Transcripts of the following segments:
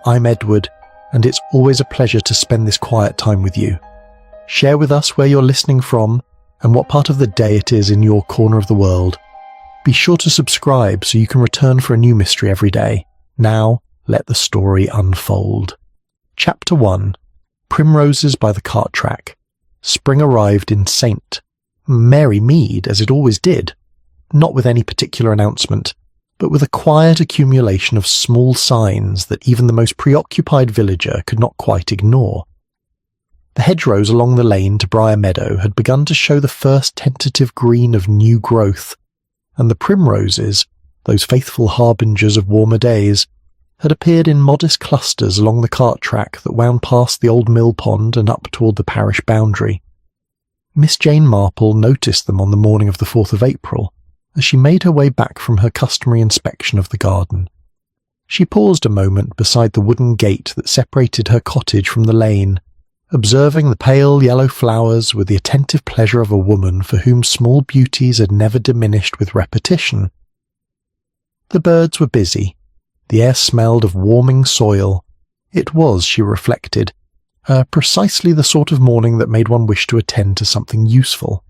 I'm Edward, and it's always a pleasure to spend this quiet time with you. Share with us where you're listening from and what part of the day it is in your corner of the world. Be sure to subscribe so you can return for a new mystery every day. Now, let the story unfold. Chapter 1. Primroses by the Cart Track. Spring arrived in St. Mary Mead, as it always did, not with any particular announcement, but with a quiet accumulation of small signs that even the most preoccupied villager could not quite ignore. The hedgerows along the lane to Briar Meadow had begun to show the first tentative green of new growth, and the primroses, those faithful harbingers of warmer days, had appeared in modest clusters along the cart track that wound past the old mill pond and up toward the parish boundary. Miss Jane Marple noticed them on the morning of the 4th of April, as she made her way back from her customary inspection of the garden. She paused a moment beside the wooden gate that separated her cottage from the lane, observing the pale yellow flowers with the attentive pleasure of a woman for whom small beauties had never diminished with repetition. The birds were busy. The air smelled of warming soil. It was, she reflected, precisely the sort of morning that made one wish to attend to something useful.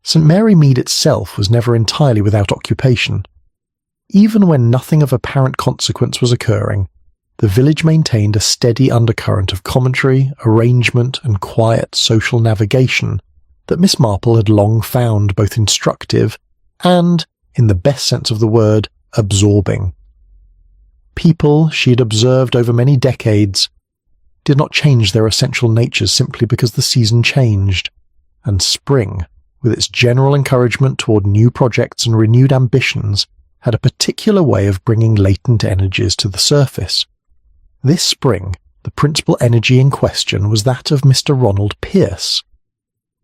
St. Mary Mead itself was never entirely without occupation. Even when nothing of apparent consequence was occurring, the village maintained a steady undercurrent of commentary, arrangement, and quiet social navigation that Miss Marple had long found both instructive and, in the best sense of the word, absorbing. People she had observed over many decades did not change their essential natures simply because the season changed, and spring, with its general encouragement toward new projects and renewed ambitions, had a particular way of bringing latent energies to the surface. This spring, the principal energy in question was that of Mr. Ronald Pierce.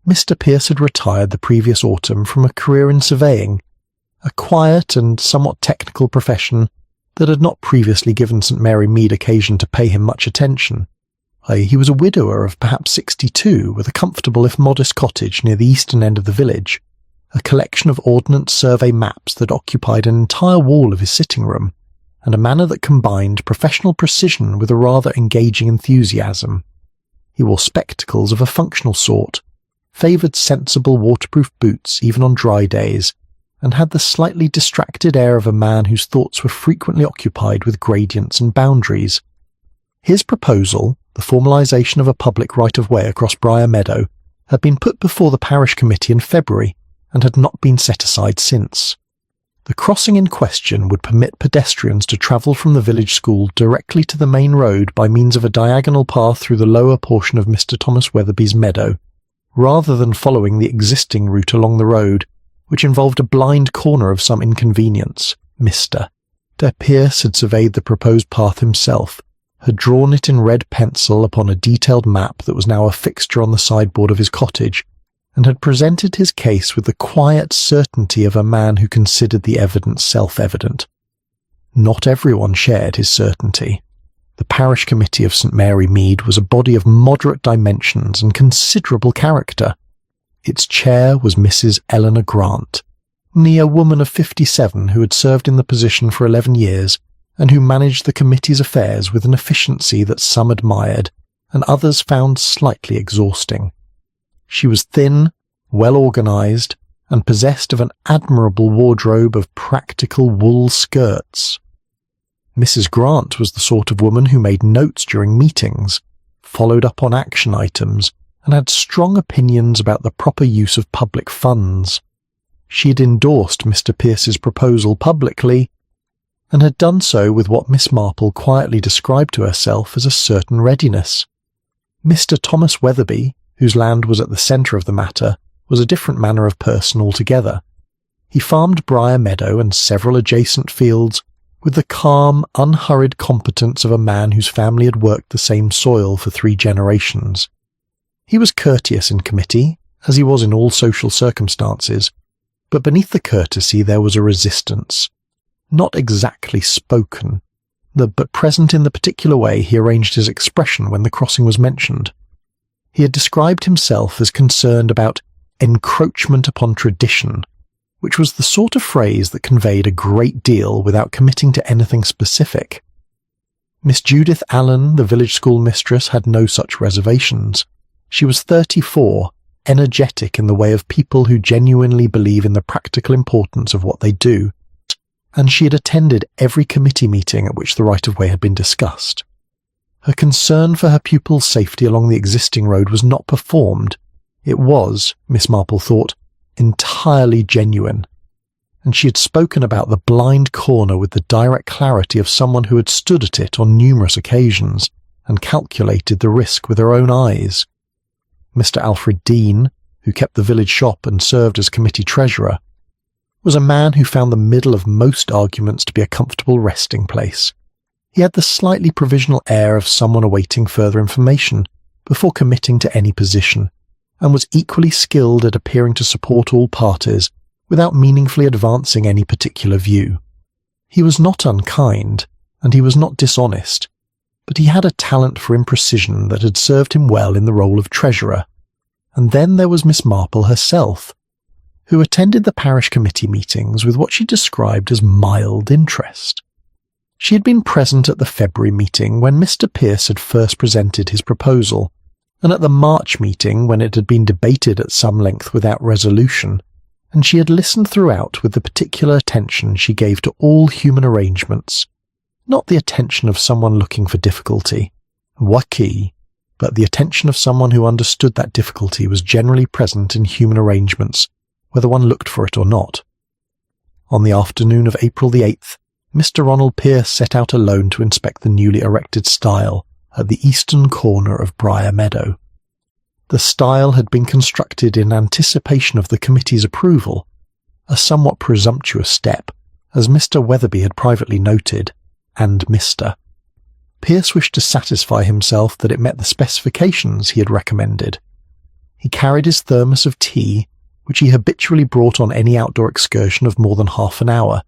Mr. Pierce had retired the previous autumn from a career in surveying, a quiet and somewhat technical profession that had not previously given St. Mary Mead occasion to pay him much attention. He was a widower of perhaps 62, with a comfortable if modest cottage near the eastern end of the village, a collection of ordnance survey maps that occupied an entire wall of his sitting room, and a manner that combined professional precision with a rather engaging enthusiasm. He wore spectacles of a functional sort, favoured sensible waterproof boots even on dry days, and had the slightly distracted air of a man whose thoughts were frequently occupied with gradients and boundaries. His proposal, the formalisation of a public right-of-way across Briar Meadow, had been put before the parish committee in February and had not been set aside since. The crossing in question would permit pedestrians to travel from the village school directly to the main road by means of a diagonal path through the lower portion of Mr. Thomas Weatherby's meadow, rather than following the existing route along the road, which involved a blind corner of some inconvenience. Mr. Pierce had surveyed the proposed path himself, had drawn it in red pencil upon a detailed map that was now a fixture on the sideboard of his cottage, and had presented his case with the quiet certainty of a man who considered the evidence self-evident. Not everyone shared his certainty. The parish committee of St. Mary Mead was a body of moderate dimensions and considerable character. Its chair was Mrs. Eleanor Grant, a woman of 57 who had served in the position for 11 years, and who managed the committee's affairs with an efficiency that some admired and others found slightly exhausting. She was thin, well-organised, and possessed of an admirable wardrobe of practical wool skirts. Mrs. Grant was the sort of woman who made notes during meetings, followed up on action items, and had strong opinions about the proper use of public funds. She had endorsed Mr. Pierce's proposal publicly, and had done so with what Miss Marple quietly described to herself as a certain readiness. Mr. Thomas Weatherby, whose land was at the centre of the matter, was a different manner of person altogether. He farmed Briar Meadow and several adjacent fields with the calm, unhurried competence of a man whose family had worked the same soil for 3 generations. He was courteous in committee, as he was in all social circumstances, but beneath the courtesy there was a resistance, not exactly spoken, but present in the particular way he arranged his expression when the crossing was mentioned. He had described himself as concerned about encroachment upon tradition, which was the sort of phrase that conveyed a great deal without committing to anything specific. Miss Judith Allen, the village schoolmistress, had no such reservations. She was 34, energetic in the way of people who genuinely believe in the practical importance of what they do, and she had attended every committee meeting at which the right-of-way had been discussed. Her concern for her pupils' safety along the existing road was not performed. It was, Miss Marple thought, entirely genuine, and she had spoken about the blind corner with the direct clarity of someone who had stood at it on numerous occasions and calculated the risk with her own eyes. Mr. Alfred Dean, who kept the village shop and served as committee treasurer, was a man who found the middle of most arguments to be a comfortable resting place. He had the slightly provisional air of someone awaiting further information before committing to any position, and was equally skilled at appearing to support all parties without meaningfully advancing any particular view. He was not unkind, and he was not dishonest, but he had a talent for imprecision that had served him well in the role of treasurer. And then there was Miss Marple herself, who attended the parish committee meetings with what she described as mild interest. She had been present at the February meeting when Mr. Pierce had first presented his proposal, and at the March meeting when it had been debated at some length without resolution, and she had listened throughout with the particular attention she gave to all human arrangements, not the attention of someone looking for difficulty, waki, but the attention of someone who understood that difficulty was generally present in human arrangements, whether one looked for it or not. On the afternoon of April the 8th, Mr. Ronald Pierce set out alone to inspect the newly erected stile at the eastern corner of Briar Meadow. The stile had been constructed in anticipation of the committee's approval, a somewhat presumptuous step, as Mr. Weatherby had privately noted, and Mr. Pierce wished to satisfy himself that it met the specifications he had recommended. He carried his thermos of tea, which he habitually brought on any outdoor excursion of more than half an hour,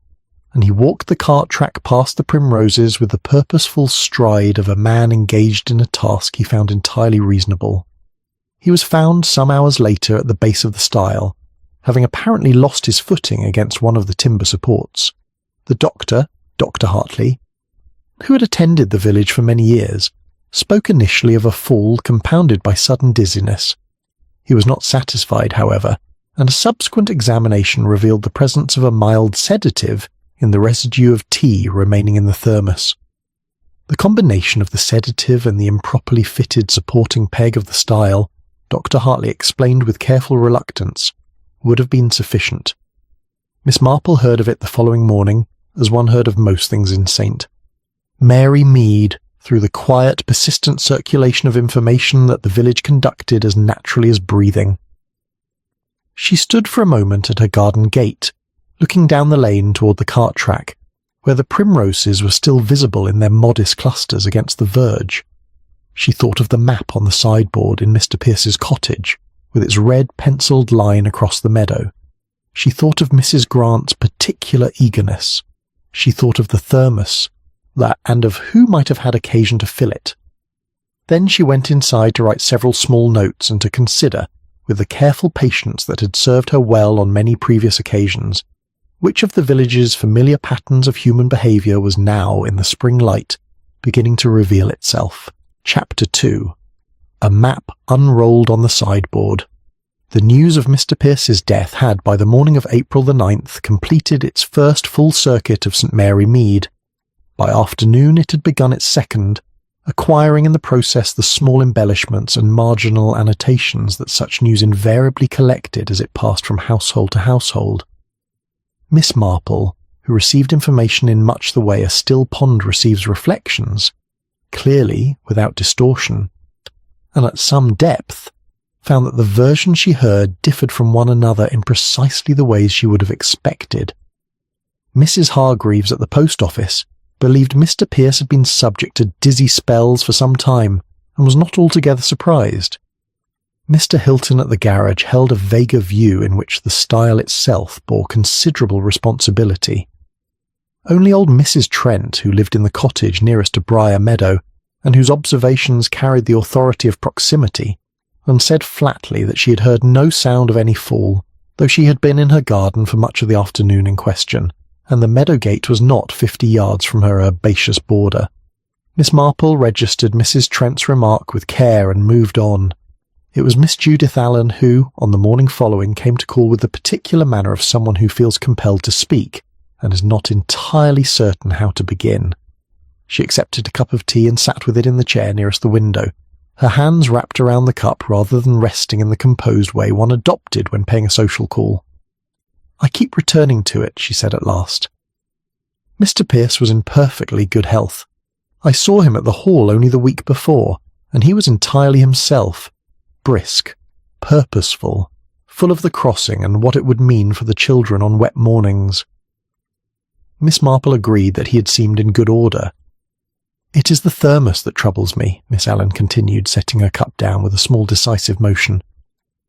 and he walked the cart track past the primroses with the purposeful stride of a man engaged in a task he found entirely reasonable. He was found some hours later at the base of the stile, having apparently lost his footing against one of the timber supports. The doctor, Dr. Hartley, who had attended the village for many years, spoke initially of a fall compounded by sudden dizziness. He was not satisfied, however, and a subsequent examination revealed the presence of a mild sedative in the residue of tea remaining in the thermos. The combination of the sedative and the improperly fitted supporting peg of the stile, Dr. Hartley explained with careful reluctance, would have been sufficient. Miss Marple heard of it the following morning, as one heard of most things in St. Mary Mead, through the quiet, persistent circulation of information that the village conducted as naturally as breathing. She stood for a moment at her garden gate, looking down the lane toward the cart track, where the primroses were still visible in their modest clusters against the verge. She thought of the map on the sideboard in Mr. Pierce's cottage, with its red pencilled line across the meadow. She thought of Mrs. Grant's particular eagerness. She thought of the thermos, and of who might have had occasion to fill it. Then she went inside to write several small notes and to consider, with the careful patience that had served her well on many previous occasions, which of the village's familiar patterns of human behaviour was now, in the spring light, beginning to reveal itself. Chapter 2. A map unrolled on the sideboard. The news of Mr. Pierce's death had, by the morning of April the 9th, completed its first full circuit of St. Mary Mead. By afternoon it had begun its second, acquiring in the process the small embellishments and marginal annotations that such news invariably collected as it passed from household to household. Miss Marple, who received information in much the way a still pond receives reflections, clearly, without distortion, and at some depth, found that the versions she heard differed from one another in precisely the ways she would have expected. Mrs. Hargreaves at the post office believed Mr. Pierce had been subject to dizzy spells for some time, and was not altogether surprised. Mr. Hilton at the garage held a vaguer view in which the stile itself bore considerable responsibility. Only old Mrs. Trent, who lived in the cottage nearest to Briar Meadow, and whose observations carried the authority of proximity, and said flatly that she had heard no sound of any fall, though she had been in her garden for much of the afternoon in question, and the meadow gate was not 50 yards from her herbaceous border. Miss Marple registered Mrs. Trent's remark with care and moved on. It was Miss Judith Allen who, on the morning following, came to call with the particular manner of someone who feels compelled to speak and is not entirely certain how to begin. She accepted a cup of tea and sat with it in the chair nearest the window, her hands wrapped around the cup rather than resting in the composed way one adopted when paying a social call. "I keep returning to it," she said at last. Mr. Pierce was in perfectly good health. I saw him at the hall only the week before, and he was entirely himself, brisk, purposeful, full of the crossing and what it would mean for the children on wet mornings. Miss Marple agreed that he had seemed in good order. "It is the thermos that troubles me," Miss Allen continued, setting her cup down with a small decisive motion.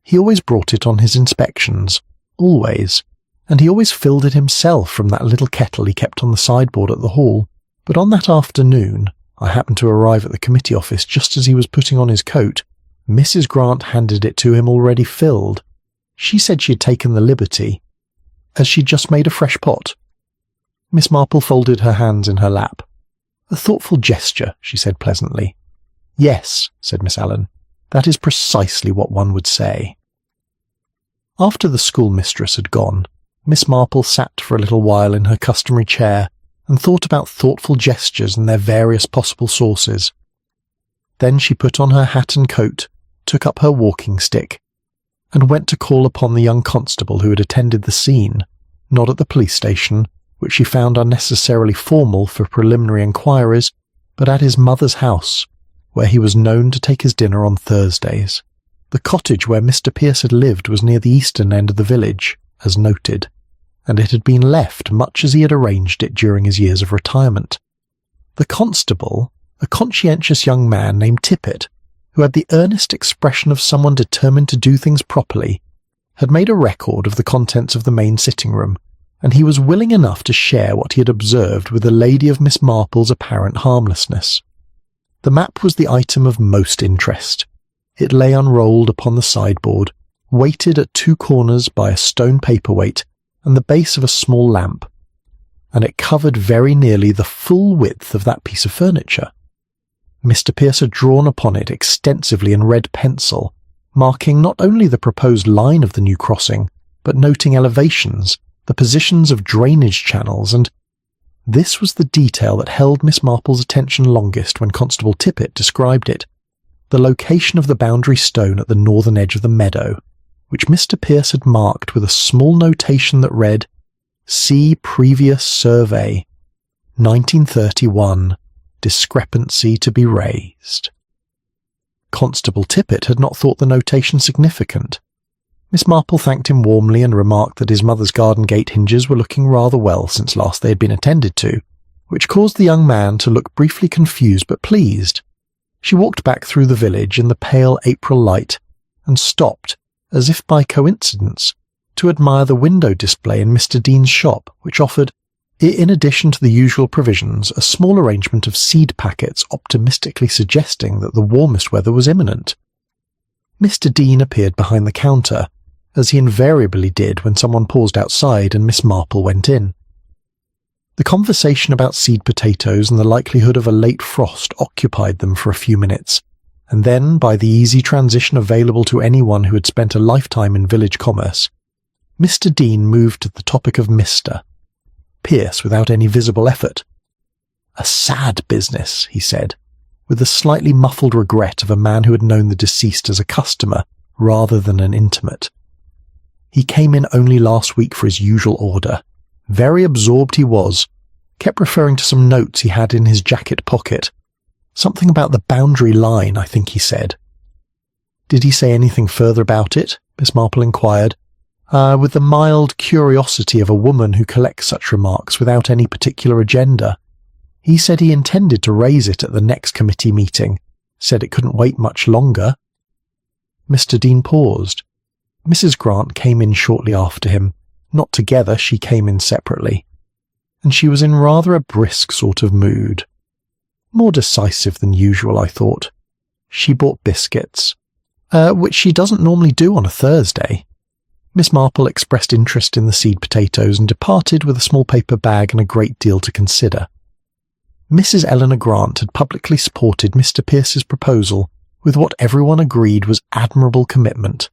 "He always brought it on his inspections, always, and he always filled it himself from that little kettle he kept on the sideboard at the hall. But on that afternoon, I happened to arrive at the committee office just as he was putting on his coat. Mrs. Grant handed it to him already filled. She said she had taken the liberty, as she'd just made a fresh pot." Miss Marple folded her hands in her lap. "A thoughtful gesture," she said pleasantly. "Yes," said Miss Allen, "that is precisely what one would say." After the schoolmistress had gone, Miss Marple sat for a little while in her customary chair and thought about thoughtful gestures and their various possible sources. Then she put on her hat and coat, took up her walking stick, and went to call upon the young constable who had attended the scene, not at the police station, which she found unnecessarily formal for preliminary inquiries, but at his mother's house, where he was known to take his dinner on Thursdays. The cottage where Mr. Pierce had lived was near the eastern end of the village, as noted, and it had been left much as he had arranged it during his years of retirement. The constable, a conscientious young man named Tippet, who had the earnest expression of someone determined to do things properly, had made a record of the contents of the main sitting room, and he was willing enough to share what he had observed with the lady of Miss Marple's apparent harmlessness. The map was the item of most interest. It lay unrolled upon the sideboard, weighted at two corners by a stone paperweight and the base of a small lamp, and it covered very nearly the full width of that piece of furniture. Mr. Pierce had drawn upon it extensively in red pencil, marking not only the proposed line of the new crossing, but noting elevations, the positions of drainage channels, and this was the detail that held Miss Marple's attention longest when Constable Tippet described it: the location of the boundary stone at the northern edge of the meadow, which Mr. Pierce had marked with a small notation that read, "See previous survey, 1931, discrepancy to be raised." Constable Tippet had not thought the notation significant. Miss Marple thanked him warmly and remarked that his mother's garden gate hinges were looking rather well since last they had been attended to, which caused the young man to look briefly confused but pleased. She walked back through the village in the pale April light and stopped, as if by coincidence, to admire the window display in Mr. Dean's shop, which offered, in addition to the usual provisions, a small arrangement of seed packets optimistically suggesting that the warmest weather was imminent. Mr. Dean appeared behind the counter, as he invariably did when someone paused outside and Miss Marple went in. The conversation about seed potatoes and the likelihood of a late frost occupied them for a few minutes, and then, by the easy transition available to anyone who had spent a lifetime in village commerce, Mr. Dean moved to the topic of Mr. Pierce without any visible effort. "A sad business," he said, with the slightly muffled regret of a man who had known the deceased as a customer rather than an intimate. He came in only last week for his usual order. Very absorbed he was, kept referring to some notes he had in his jacket pocket. Something about the boundary line, I think he said. "Did he say anything further about it?" Miss Marple inquired, with the mild curiosity of a woman who collects such remarks without any particular agenda. "He said he intended to raise it at the next committee meeting, said it couldn't wait much longer." Mr. Dean paused. Mrs. Grant came in shortly after him. Not together, she came in separately, and she was in rather a brisk sort of mood. More decisive than usual, I thought. She bought biscuits, which she doesn't normally do on a Thursday. Miss Marple expressed interest in the seed potatoes and departed with a small paper bag and a great deal to consider. Mrs. Eleanor Grant had publicly supported Mr. Pierce's proposal with what everyone agreed was admirable commitment.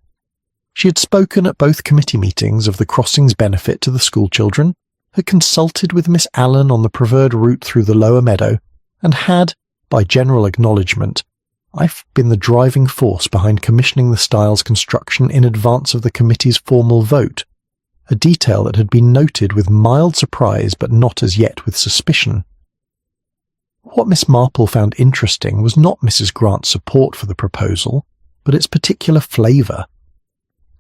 She had spoken at both committee meetings of the crossing's benefit to the schoolchildren, had consulted with Miss Allen on the preferred route through the lower meadow, and had, by general acknowledgement, I've been the driving force behind commissioning the style's construction in advance of the committee's formal vote, a detail that had been noted with mild surprise but not as yet with suspicion. What Miss Marple found interesting was not Mrs. Grant's support for the proposal, but its particular flavour.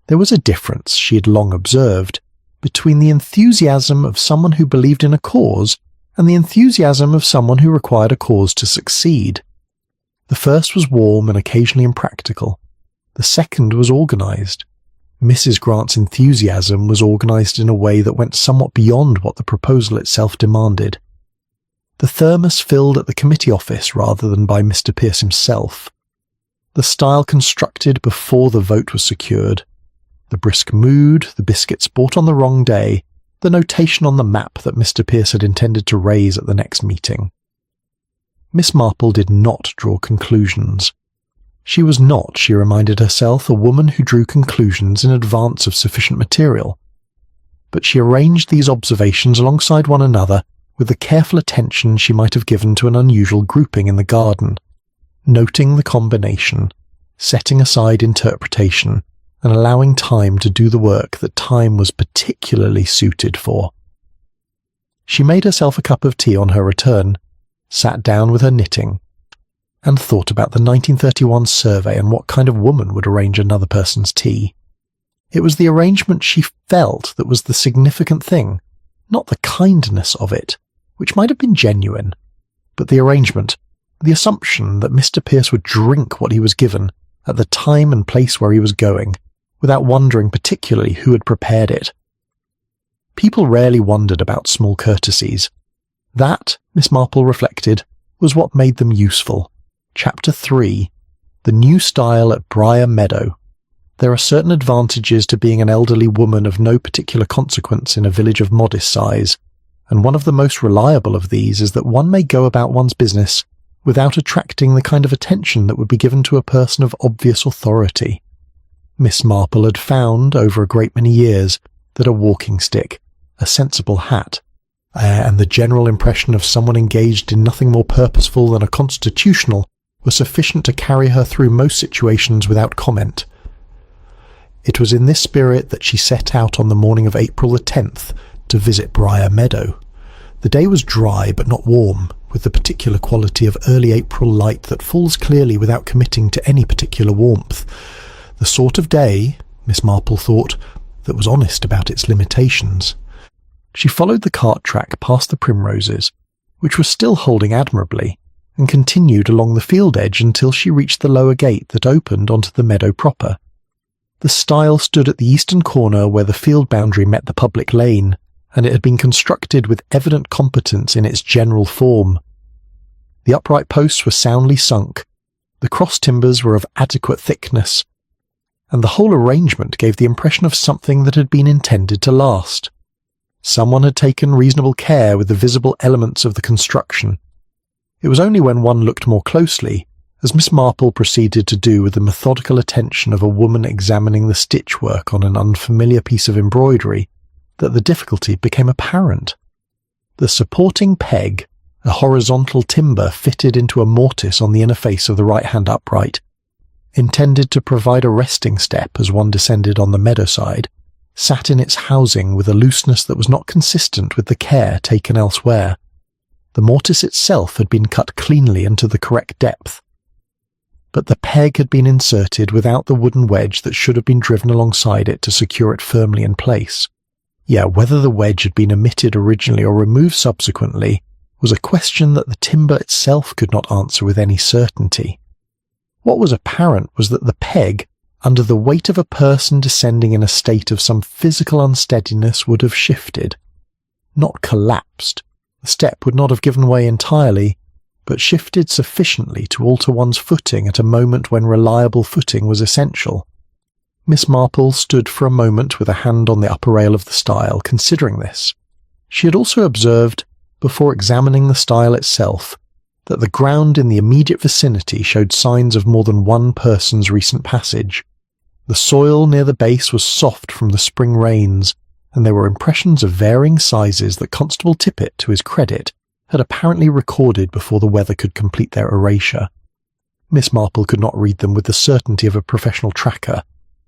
There was a difference, she had long observed, between the enthusiasm of someone who believed in a cause and the enthusiasm of someone who required a cause to succeed. The first was warm and occasionally impractical. The second was organised. Mrs. Grant's enthusiasm was organised in a way that went somewhat beyond what the proposal itself demanded. The thermos filled at the committee office rather than by Mr. Pierce himself. The style constructed before the vote was secured. The brisk mood, the biscuits bought on the wrong day, the notation on the map that Mr. Pierce had intended to raise at the next meeting. Miss Marple did not draw conclusions. She was not, she reminded herself, a woman who drew conclusions in advance of sufficient material. But she arranged these observations alongside one another with the careful attention she might have given to an unusual grouping in the garden, noting the combination, setting aside interpretation, and allowing time to do the work that time was particularly suited for. She made herself a cup of tea on her return, sat down with her knitting, and thought about the 1931 survey and what kind of woman would arrange another person's tea. It was the arrangement she felt that was the significant thing, not the kindness of it, which might have been genuine, but the arrangement, the assumption that Mr. Pierce would drink what he was given at the time and place where he was going, without wondering particularly who had prepared it. People rarely wondered about small courtesies. That, Miss Marple reflected, was what made them useful. Chapter 3. The New Style at Briar Meadow. There are certain advantages to being an elderly woman of no particular consequence in a village of modest size, and one of the most reliable of these is that one may go about one's business without attracting the kind of attention that would be given to a person of obvious authority. Miss Marple had found, over a great many years, that a walking stick, a sensible hat, and the general impression of someone engaged in nothing more purposeful than a constitutional were sufficient to carry her through most situations without comment. It was in this spirit that she set out on the morning of April the 10th to visit Briar Meadow. The day was dry but not warm, with the particular quality of early April light that falls clearly without committing to any particular warmth. The sort of day, Miss Marple thought, that was honest about its limitations. She followed the cart track past the primroses, which were still holding admirably, and continued along the field edge until she reached the lower gate that opened onto the meadow proper. The stile stood at the eastern corner where the field boundary met the public lane, and it had been constructed with evident competence in its general form. The upright posts were soundly sunk, the cross timbers were of adequate thickness, and the whole arrangement gave the impression of something that had been intended to last. Someone had taken reasonable care with the visible elements of the construction. It was only when one looked more closely, as Miss Marple proceeded to do with the methodical attention of a woman examining the stitchwork on an unfamiliar piece of embroidery, that the difficulty became apparent. The supporting peg, a horizontal timber fitted into a mortise on the inner face of the right-hand upright, intended to provide a resting step as one descended on the meadow side, sat in its housing with a looseness that was not consistent with the care taken elsewhere. The mortise itself had been cut cleanly into the correct depth, but the peg had been inserted without the wooden wedge that should have been driven alongside it to secure it firmly in place. Yet whether the wedge had been omitted originally or removed subsequently was a question that the timber itself could not answer with any certainty. What was apparent was that the peg, under the weight of a person descending in a state of some physical unsteadiness, would have shifted. Not collapsed. The step would not have given way entirely, but shifted sufficiently to alter one's footing at a moment when reliable footing was essential. Miss Marple stood for a moment with a hand on the upper rail of the stile, considering this. She had also observed, before examining the stile itself, that the ground in the immediate vicinity showed signs of more than one person's recent passage. The soil near the base was soft from the spring rains, and there were impressions of varying sizes that Constable Tippett, to his credit, had apparently recorded before the weather could complete their erasure. Miss Marple could not read them with the certainty of a professional tracker,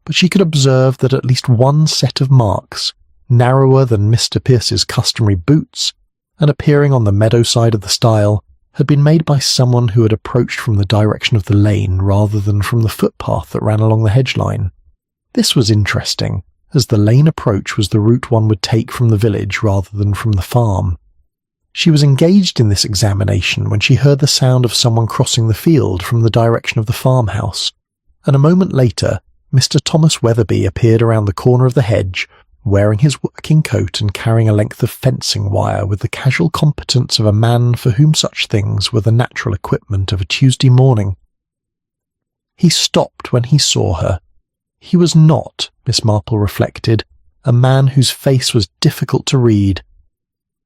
but she could observe that at least one set of marks, narrower than Mr. Pierce's customary boots, and appearing on the meadow side of the stile, had been made by someone who had approached from the direction of the lane rather than from the footpath that ran along the hedge line. This was interesting, as the lane approach was the route one would take from the village rather than from the farm. She was engaged in this examination when she heard the sound of someone crossing the field from the direction of the farmhouse, and a moment later Mr. Thomas Weatherby appeared around the corner of the hedge, wearing his working coat and carrying a length of fencing wire with the casual competence of a man for whom such things were the natural equipment of a Tuesday morning. He stopped when he saw her. He was not, Miss Marple reflected, a man whose face was difficult to read.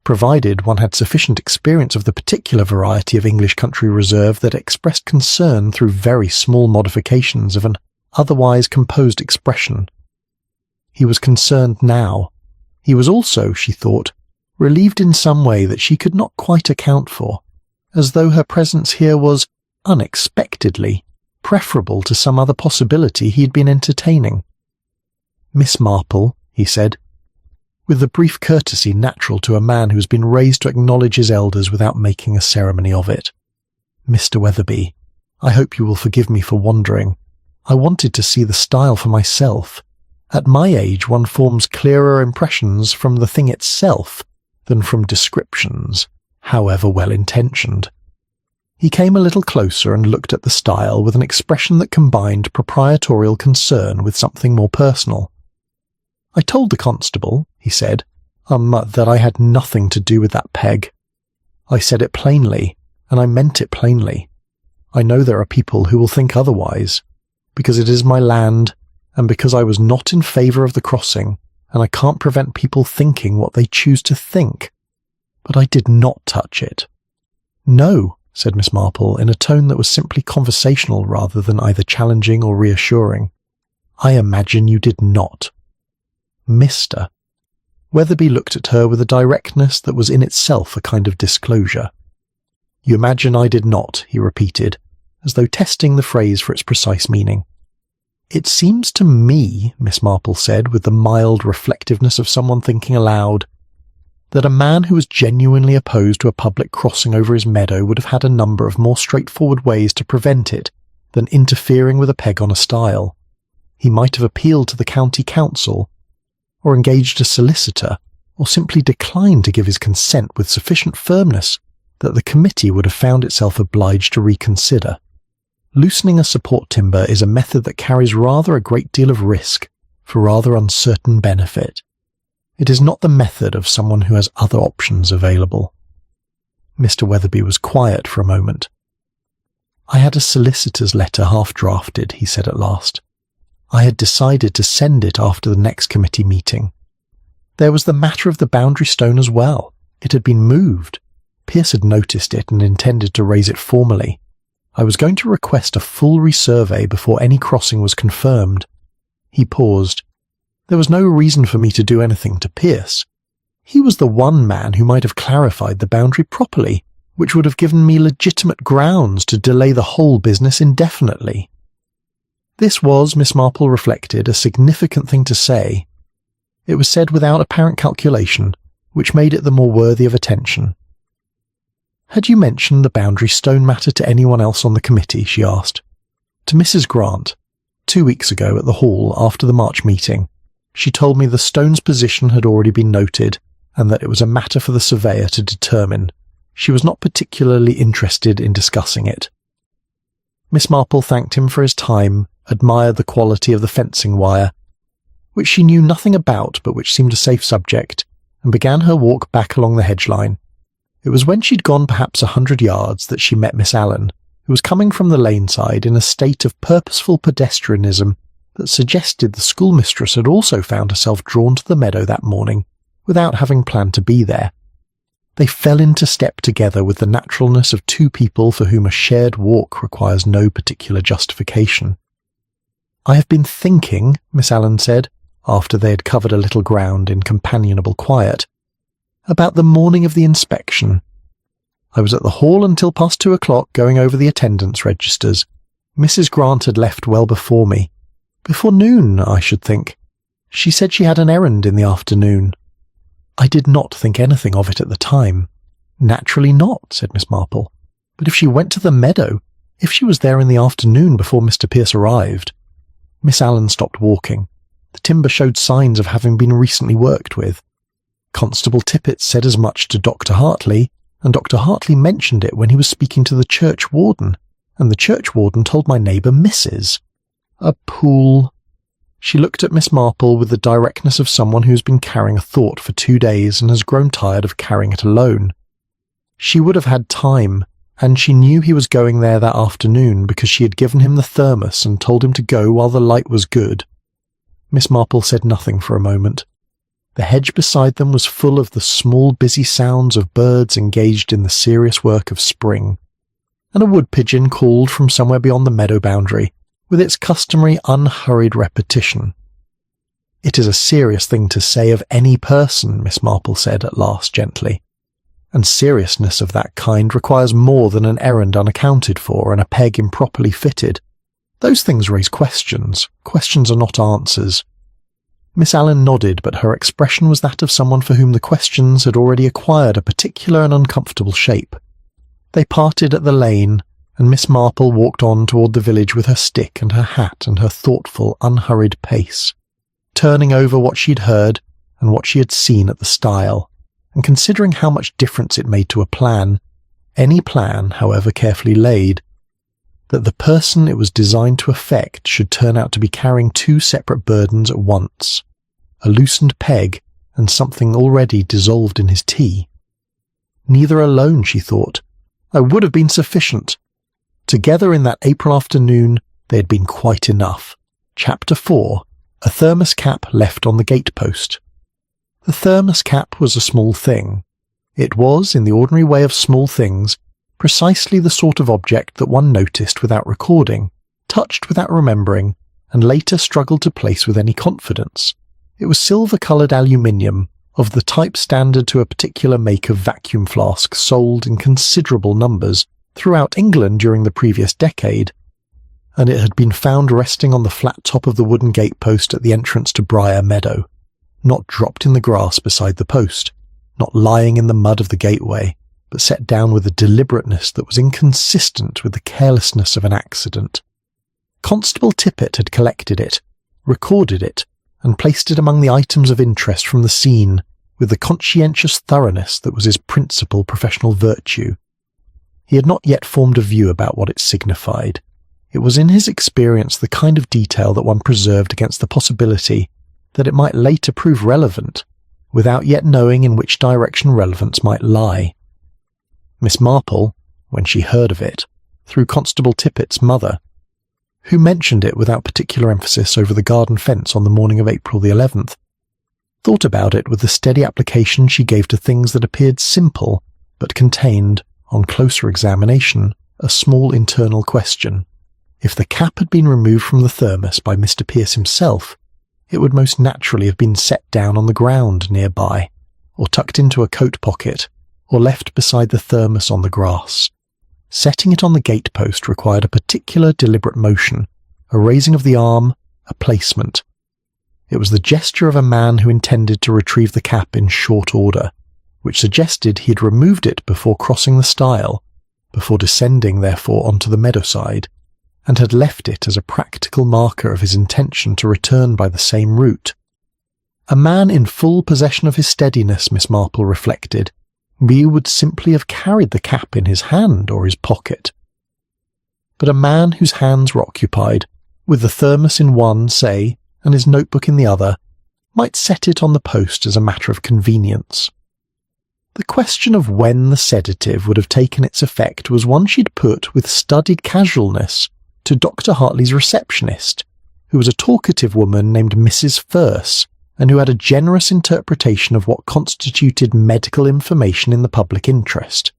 Provided one had sufficient experience of the particular variety of English country reserve that expressed concern through very small modifications of an otherwise composed expression. He was concerned now. He was also, she thought, relieved in some way that she could not quite account for, as though her presence here was, unexpectedly, preferable to some other possibility he had been entertaining. "Miss Marple," he said, with the brief courtesy natural to a man who has been raised to acknowledge his elders without making a ceremony of it. "Mr. Weatherby, I hope you will forgive me for wandering. I wanted to see the stile for myself. At my age one forms clearer impressions from the thing itself than from descriptions, however well-intentioned." He came a little closer and looked at the stile with an expression that combined proprietorial concern with something more personal. "I told the constable," he said, that I had nothing to do with that peg. I said it plainly, and I meant it plainly. I know there are people who will think otherwise, because it is my land, and because I was not in favour of the crossing, and I can't prevent people thinking what they choose to think. But I did not touch it." "No," said Miss Marple, in a tone that was simply conversational rather than either challenging or reassuring. "I imagine you did not." "Mr." Weatherby looked at her with a directness that was in itself a kind of disclosure. "You imagine I did not," he repeated, as though testing the phrase for its precise meaning. "It seems to me," Miss Marple said, with the mild reflectiveness of someone thinking aloud, "that a man who was genuinely opposed to a public crossing over his meadow would have had a number of more straightforward ways to prevent it than interfering with a peg on a stile. He might have appealed to the county council, or engaged a solicitor, or simply declined to give his consent with sufficient firmness that the committee would have found itself obliged to reconsider. Loosening a support timber is a method that carries rather a great deal of risk for rather uncertain benefit. It is not the method of someone who has other options available." Mr. Weatherby was quiet for a moment. "I had a solicitor's letter half-drafted," he said at last. "I had decided to send it after the next committee meeting. There was the matter of the boundary stone as well. It had been moved. Pierce had noticed it and intended to raise it formally. I was going to request a full resurvey before any crossing was confirmed." He paused. "There was no reason for me to do anything to Pierce. He was the one man who might have clarified the boundary properly, which would have given me legitimate grounds to delay the whole business indefinitely." This was, Miss Marple reflected, a significant thing to say. It was said without apparent calculation, which made it the more worthy of attention. "Had you mentioned the boundary stone matter to anyone else on the committee?" she asked. "To Mrs. Grant, 2 weeks ago at the hall after the March meeting. She told me the stone's position had already been noted, and that it was a matter for the surveyor to determine. She was not particularly interested in discussing it." Miss Marple thanked him for his time, admired the quality of the fencing wire, which she knew nothing about but which seemed a safe subject, and began her walk back along the hedge line. It was when she'd gone perhaps 100 yards that she met Miss Allen, who was coming from the lane side in a state of purposeful pedestrianism that suggested the schoolmistress had also found herself drawn to the meadow that morning without having planned to be there. They fell into step together with the naturalness of two people for whom a shared walk requires no particular justification. "I have been thinking," Miss Allen said, after they had covered a little ground in companionable quiet, "about the morning of the inspection. I was at the hall until past 2 o'clock going over the attendance registers. Mrs. Grant had left well before me. Before noon, I should think. She said she had an errand in the afternoon. I did not think anything of it at the time." "Naturally not," said Miss Marple. "But if she went to the meadow, if she was there in the afternoon before Mr. Pierce arrived—" Miss Allen stopped walking. The timber showed signs of having been recently worked with. "Constable Tippet said as much to Dr. Hartley, and Dr. Hartley mentioned it when he was speaking to the churchwarden, and the churchwarden told my neighbour Mrs. A pool." She looked at Miss Marple with the directness of someone who has been carrying a thought for 2 days and has grown tired of carrying it alone. She would have had time, and she knew he was going there that afternoon because she had given him the thermos and told him to go while the light was good. Miss Marple said nothing for a moment. The hedge beside them was full of the small busy sounds of birds engaged in the serious work of spring, and a wood pigeon called from somewhere beyond the meadow boundary, with its customary unhurried repetition. "It is a serious thing to say of any person," Miss Marple said at last gently, "and seriousness of that kind requires more than an errand unaccounted for and a peg improperly fitted. Those things raise questions. Questions are not answers." Miss Allen nodded, but her expression was that of someone for whom the questions had already acquired a particular and uncomfortable shape. They parted at the lane, and Miss Marple walked on toward the village with her stick and her hat and her thoughtful, unhurried pace, turning over what she'd heard and what she had seen at the stile, and considering how much difference it made to a plan, any plan, however carefully laid, that the person it was designed to affect should turn out to be carrying 2 separate burdens at once, a loosened peg and something already dissolved in his tea. Neither alone, she thought. I would have been sufficient. Together in that April afternoon, they had been quite enough. Chapter 4. A thermos cap left on the gatepost. The thermos cap was a small thing. It was, in the ordinary way of small things, precisely the sort of object that one noticed without recording, touched without remembering, and later struggled to place with any confidence. It was silver-coloured aluminium, of the type standard to a particular make of vacuum flask sold in considerable numbers throughout England during the previous decade, and it had been found resting on the flat top of the wooden gatepost at the entrance to Briar Meadow, not dropped in the grass beside the post, not lying in the mud of the gateway, but set down with a deliberateness that was inconsistent with the carelessness of an accident. Constable Tippet had collected it, recorded it, and placed it among the items of interest from the scene with the conscientious thoroughness that was his principal professional virtue. He had not yet formed a view about what it signified. It was in his experience the kind of detail that one preserved against the possibility that it might later prove relevant, without yet knowing in which direction relevance might lie. Miss Marple, when she heard of it, through Constable Tippet's mother, who mentioned it without particular emphasis over the garden fence on the morning of April the 11th, thought about it with the steady application she gave to things that appeared simple, but contained, on closer examination, a small internal question. If the cap had been removed from the thermos by Mr. Pierce himself, it would most naturally have been set down on the ground nearby, or tucked into a coat pocket, or left beside the thermos on the grass. Setting it on the gatepost required a particular deliberate motion, a raising of the arm, a placement. It was the gesture of a man who intended to retrieve the cap in short order, which suggested he had removed it before crossing the stile, before descending therefore onto the meadowside, and had left it as a practical marker of his intention to return by the same route. A man in full possession of his steadiness, Miss Marple reflected, he would simply have carried the cap in his hand or his pocket. But a man whose hands were occupied, with the thermos in one, say, and his notebook in the other, might set it on the post as a matter of convenience. The question of when the sedative would have taken its effect was one she'd put with studied casualness to Dr. Hartley's receptionist, who was a talkative woman named Mrs. Firse, and who had a generous interpretation of what constituted medical information in the public interest.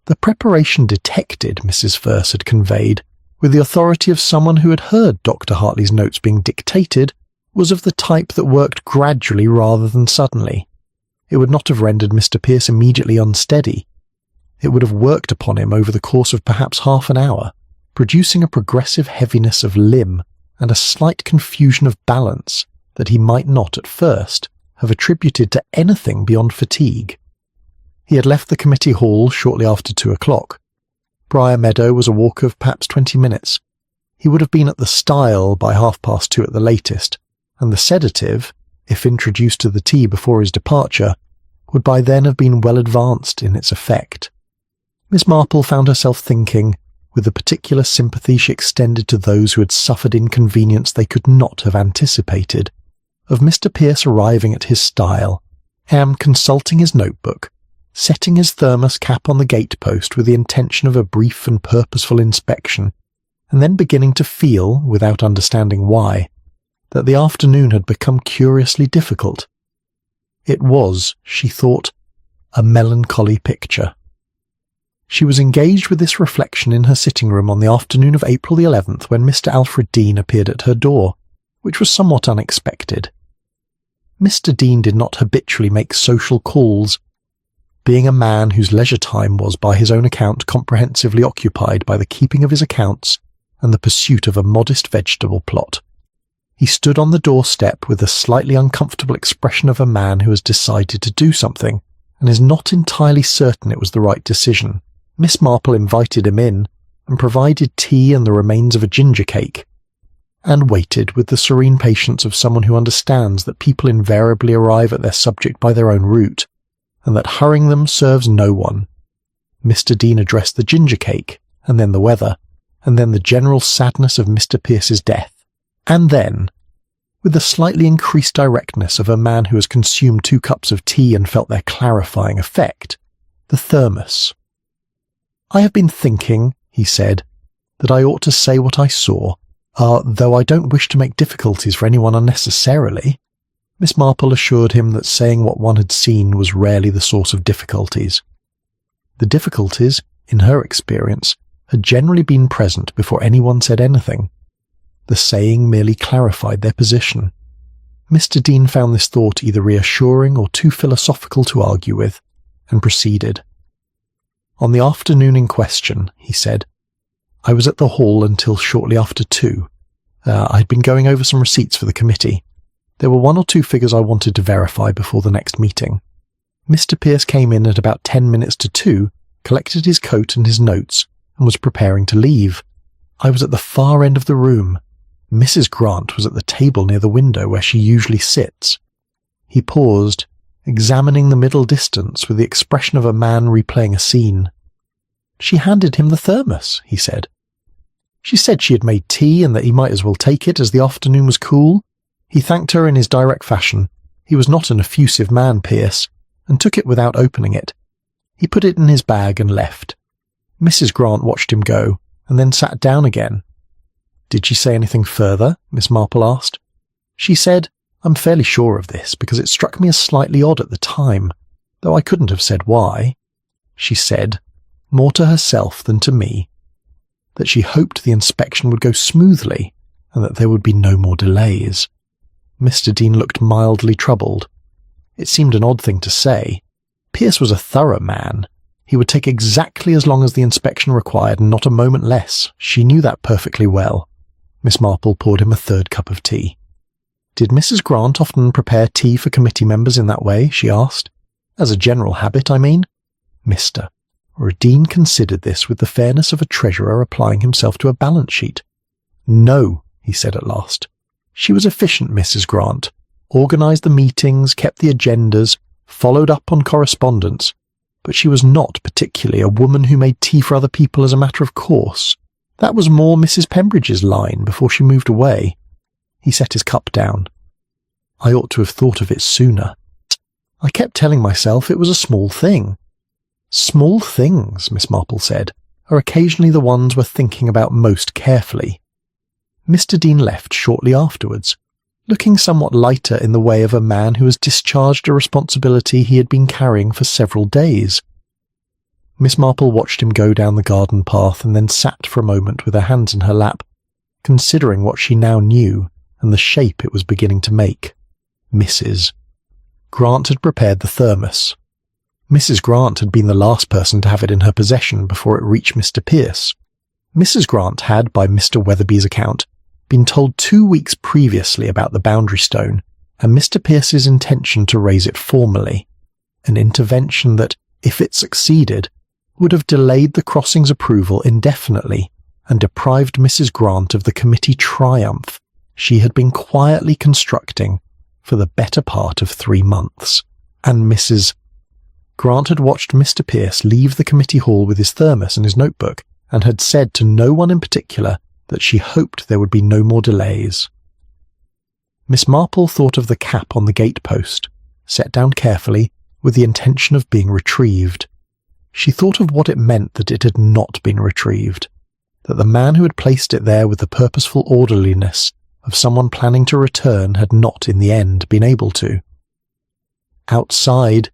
The preparation detected, Mrs. Verse had conveyed, with the authority of someone who had heard Dr. Hartley's notes being dictated, was of the type that worked gradually rather than suddenly. It would not have rendered Mr. Pierce immediately unsteady. It would have worked upon him over the course of perhaps half an hour, producing a progressive heaviness of limb and a slight confusion of balance that he might not, at first, have attributed to anything beyond fatigue. He had left the committee hall shortly after 2 o'clock. Briar Meadow was a walk of perhaps 20 minutes. He would have been at the stile by 2:30 at the latest, and the sedative, if introduced to the tea before his departure, would by then have been well advanced in its effect. Miss Marple found herself thinking, with the particular sympathy she extended to those who had suffered inconvenience they could not have anticipated, of Mr. Pierce arriving at his stile, and consulting his notebook, setting his thermos cap on the gate-post with the intention of a brief and purposeful inspection, and then beginning to feel, without understanding why, that the afternoon had become curiously difficult. It was, she thought, a melancholy picture. She was engaged with this reflection in her sitting-room on the afternoon of April the 11th when Mr. Alfred Dean appeared at her door, which was somewhat unexpected. Mr. Dean did not habitually make social calls, being a man whose leisure time was by his own account comprehensively occupied by the keeping of his accounts and the pursuit of a modest vegetable plot. He stood on the doorstep with the slightly uncomfortable expression of a man who has decided to do something and is not entirely certain it was the right decision. Miss Marple invited him in and provided tea and the remains of a ginger cake, and waited with the serene patience of someone who understands that people invariably arrive at their subject by their own route, and that hurrying them serves no one. Mr. Dean addressed the ginger cake, and then the weather, and then the general sadness of Mr. Pierce's death, and then, with the slightly increased directness of a man who has consumed 2 cups of tea and felt their clarifying effect, the thermos. "I have been thinking," he said, "that I ought to say what I saw, though I don't wish to make difficulties for anyone unnecessarily." Miss Marple assured him that saying what one had seen was rarely the source of difficulties. The difficulties, in her experience, had generally been present before anyone said anything. The saying merely clarified their position. Mr. Dean found this thought either reassuring or too philosophical to argue with, and proceeded. "On the afternoon in question," he said, "I was at the hall until shortly after 2. I had been going over some receipts for the committee. There were 1 or 2 figures I wanted to verify before the next meeting. Mr. Pierce came in at about 10 minutes to 2, collected his coat and his notes, and was preparing to leave. I was at the far end of the room. Mrs. Grant was at the table near the window where she usually sits." He paused, examining the middle distance with the expression of a man replaying a scene. "She handed him the thermos," he said. "She said she had made tea and that he might as well take it as the afternoon was cool. He thanked her in his direct fashion. He was not an effusive man, Pierce, and took it without opening it. He put it in his bag and left. Mrs. Grant watched him go, and then sat down again." "Did she say anything further?" Miss Marple asked. "She said, I'm fairly sure of this, because it struck me as slightly odd at the time, though I couldn't have said why. She said, more to herself than to me, that she hoped the inspection would go smoothly, and that there would be no more delays." Mr. Dean looked mildly troubled. It seemed an odd thing to say. Pierce was a thorough man. He would take exactly as long as the inspection required, and not a moment less. She knew that perfectly well. Miss Marple poured him a 3rd cup of tea. "Did Mrs. Grant often prepare tea for committee members in that way?" she asked. "As a general habit, I mean?" Mr. Dean considered this with the fairness of a treasurer applying himself to a balance sheet. "No," he said at last. "She was efficient, Mrs. Grant. Organised the meetings, kept the agendas, followed up on correspondence, but she was not particularly a woman who made tea for other people as a matter of course. That was more Mrs. Pembridge's line before she moved away." He set his cup down. "I ought to have thought of it sooner. I kept telling myself it was a small thing." "Small things," Miss Marple said, "are occasionally the ones we're thinking about most carefully." Mr. Dean left shortly afterwards. looking somewhat lighter in the way of a man who has discharged a responsibility he had been carrying for several days. Miss Marple watched him go down the garden path and then sat for a moment with her hands in her lap, considering what she now knew and the shape it was beginning to make. Mrs. Grant had prepared the thermos. Mrs. Grant had been the last person to have it in her possession before it reached Mr. Pierce. Mrs. Grant had, by Mr. Weatherby's account, been told 2 weeks previously about the boundary stone and Mr. Pierce's intention to raise it formally, an intervention that, if it succeeded, would have delayed the crossing's approval indefinitely and deprived Mrs. Grant of the committee triumph she had been quietly constructing for the better part of 3 months. And Mrs. Grant had watched Mr. Pierce leave the committee hall with his thermos and his notebook, and had said to no one in particular that she hoped there would be no more delays. Miss Marple thought of the cap on the gate-post, set down carefully with the intention of being retrieved. She thought of what it meant that it had not been retrieved, that the man who had placed it there with the purposeful orderliness of someone planning to return had not in the end been able to. Outside,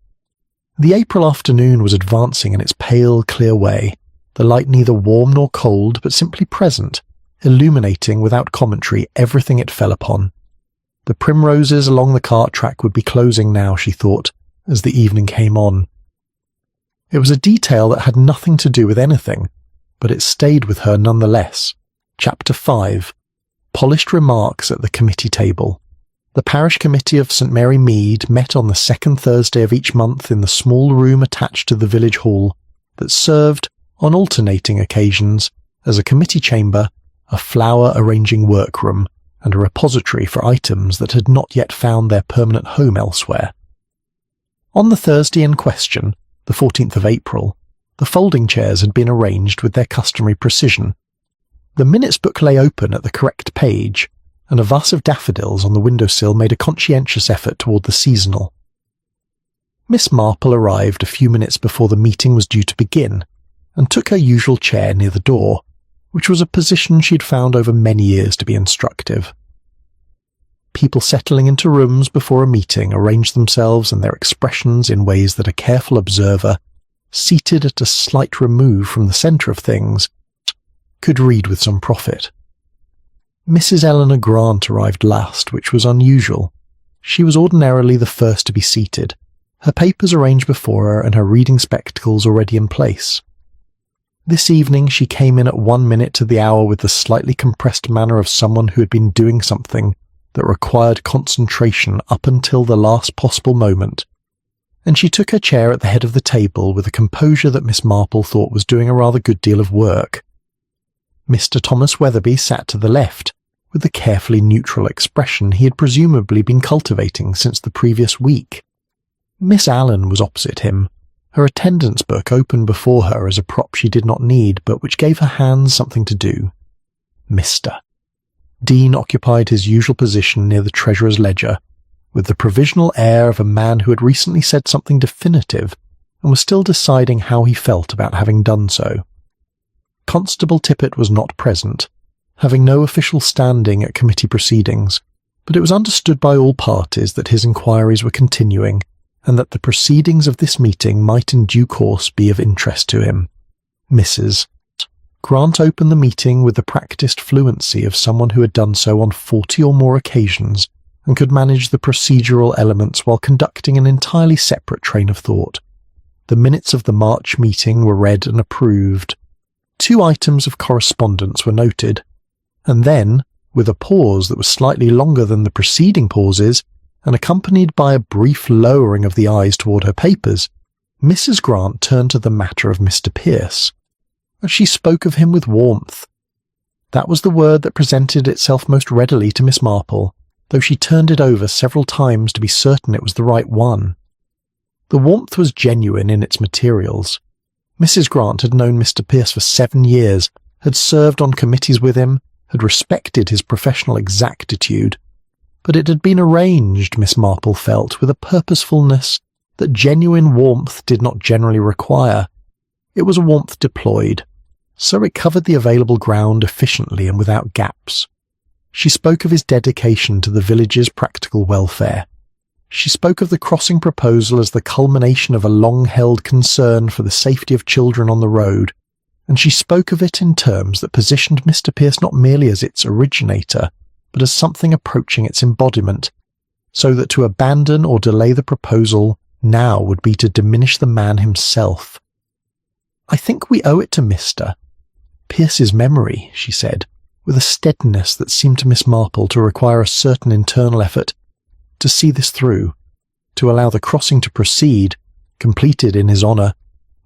the April afternoon was advancing in its pale, clear way, the light neither warm nor cold but simply present, illuminating without commentary everything it fell upon. The primroses along the cart track would be closing now, she thought, as the evening came on. It was a detail that had nothing to do with anything, but it stayed with her nonetheless. Chapter 5. Polished Remarks at the Committee Table. The Parish Committee of St. Mary Mead met on the second Thursday of each month in the small room attached to the village hall that served, on alternating occasions, as a committee chamber, a flower-arranging workroom, and a repository for items that had not yet found their permanent home elsewhere. On the Thursday in question, the 14th of April, the folding chairs had been arranged with their customary precision. The minutes book lay open at the correct page, and a vase of daffodils on the windowsill made a conscientious effort toward the seasonal. Miss Marple arrived a few minutes before the meeting was due to begin, and took her usual chair near the door, which was a position she had found over many years to be instructive. People settling into rooms before a meeting arranged themselves and their expressions in ways that a careful observer, seated at a slight remove from the centre of things, could read with some profit. Mrs. Eleanor Grant arrived last, which was unusual. She was ordinarily the first to be seated, her papers arranged before her and her reading spectacles already in place. This evening she came in at 1 minute to the hour with the slightly compressed manner of someone who had been doing something that required concentration up until the last possible moment, and she took her chair at the head of the table with a composure that Miss Marple thought was doing a rather good deal of work. Mr. Thomas Weatherby sat to the left, with the carefully neutral expression he had presumably been cultivating since the previous week. Miss Allen was opposite him, her attendance book open before her as a prop she did not need, but which gave her hands something to do. Mr. Dean occupied his usual position near the treasurer's ledger, with the provisional air of a man who had recently said something definitive and was still deciding how he felt about having done so. Constable Tippet was not present, having no official standing at committee proceedings, but it was understood by all parties that his inquiries were continuing, and that the proceedings of this meeting might in due course be of interest to him. Mrs. Grant opened the meeting with the practised fluency of someone who had done so on 40 or more occasions, and could manage the procedural elements while conducting an entirely separate train of thought. The minutes of the March meeting were read and approved. 2 items of correspondence were noted, and then, with a pause that was slightly longer than the preceding pauses, and accompanied by a brief lowering of the eyes toward her papers, Mrs. Grant turned to the matter of Mr. Pierce. She spoke of him with warmth. That was the word that presented itself most readily to Miss Marple, though she turned it over several times to be certain it was the right one. The warmth was genuine in its materials. Mrs. Grant had known Mr. Pierce for 7 years, had served on committees with him, had respected his professional exactitude, but it had been arranged, Miss Marple felt, with a purposefulness that genuine warmth did not generally require. It was a warmth deployed, so it covered the available ground efficiently and without gaps. She spoke of his dedication to the village's practical welfare. She spoke of the crossing proposal as the culmination of a long-held concern for the safety of children on the road, and she spoke of it in terms that positioned Mr. Pierce not merely as its originator, but as something approaching its embodiment, so that to abandon or delay the proposal now would be to diminish the man himself. "I think we owe it to Mr. Pierce's memory," she said, with a steadiness that seemed to Miss Marple to require a certain internal effort, to see this through, to allow the crossing to proceed, completed in his honour,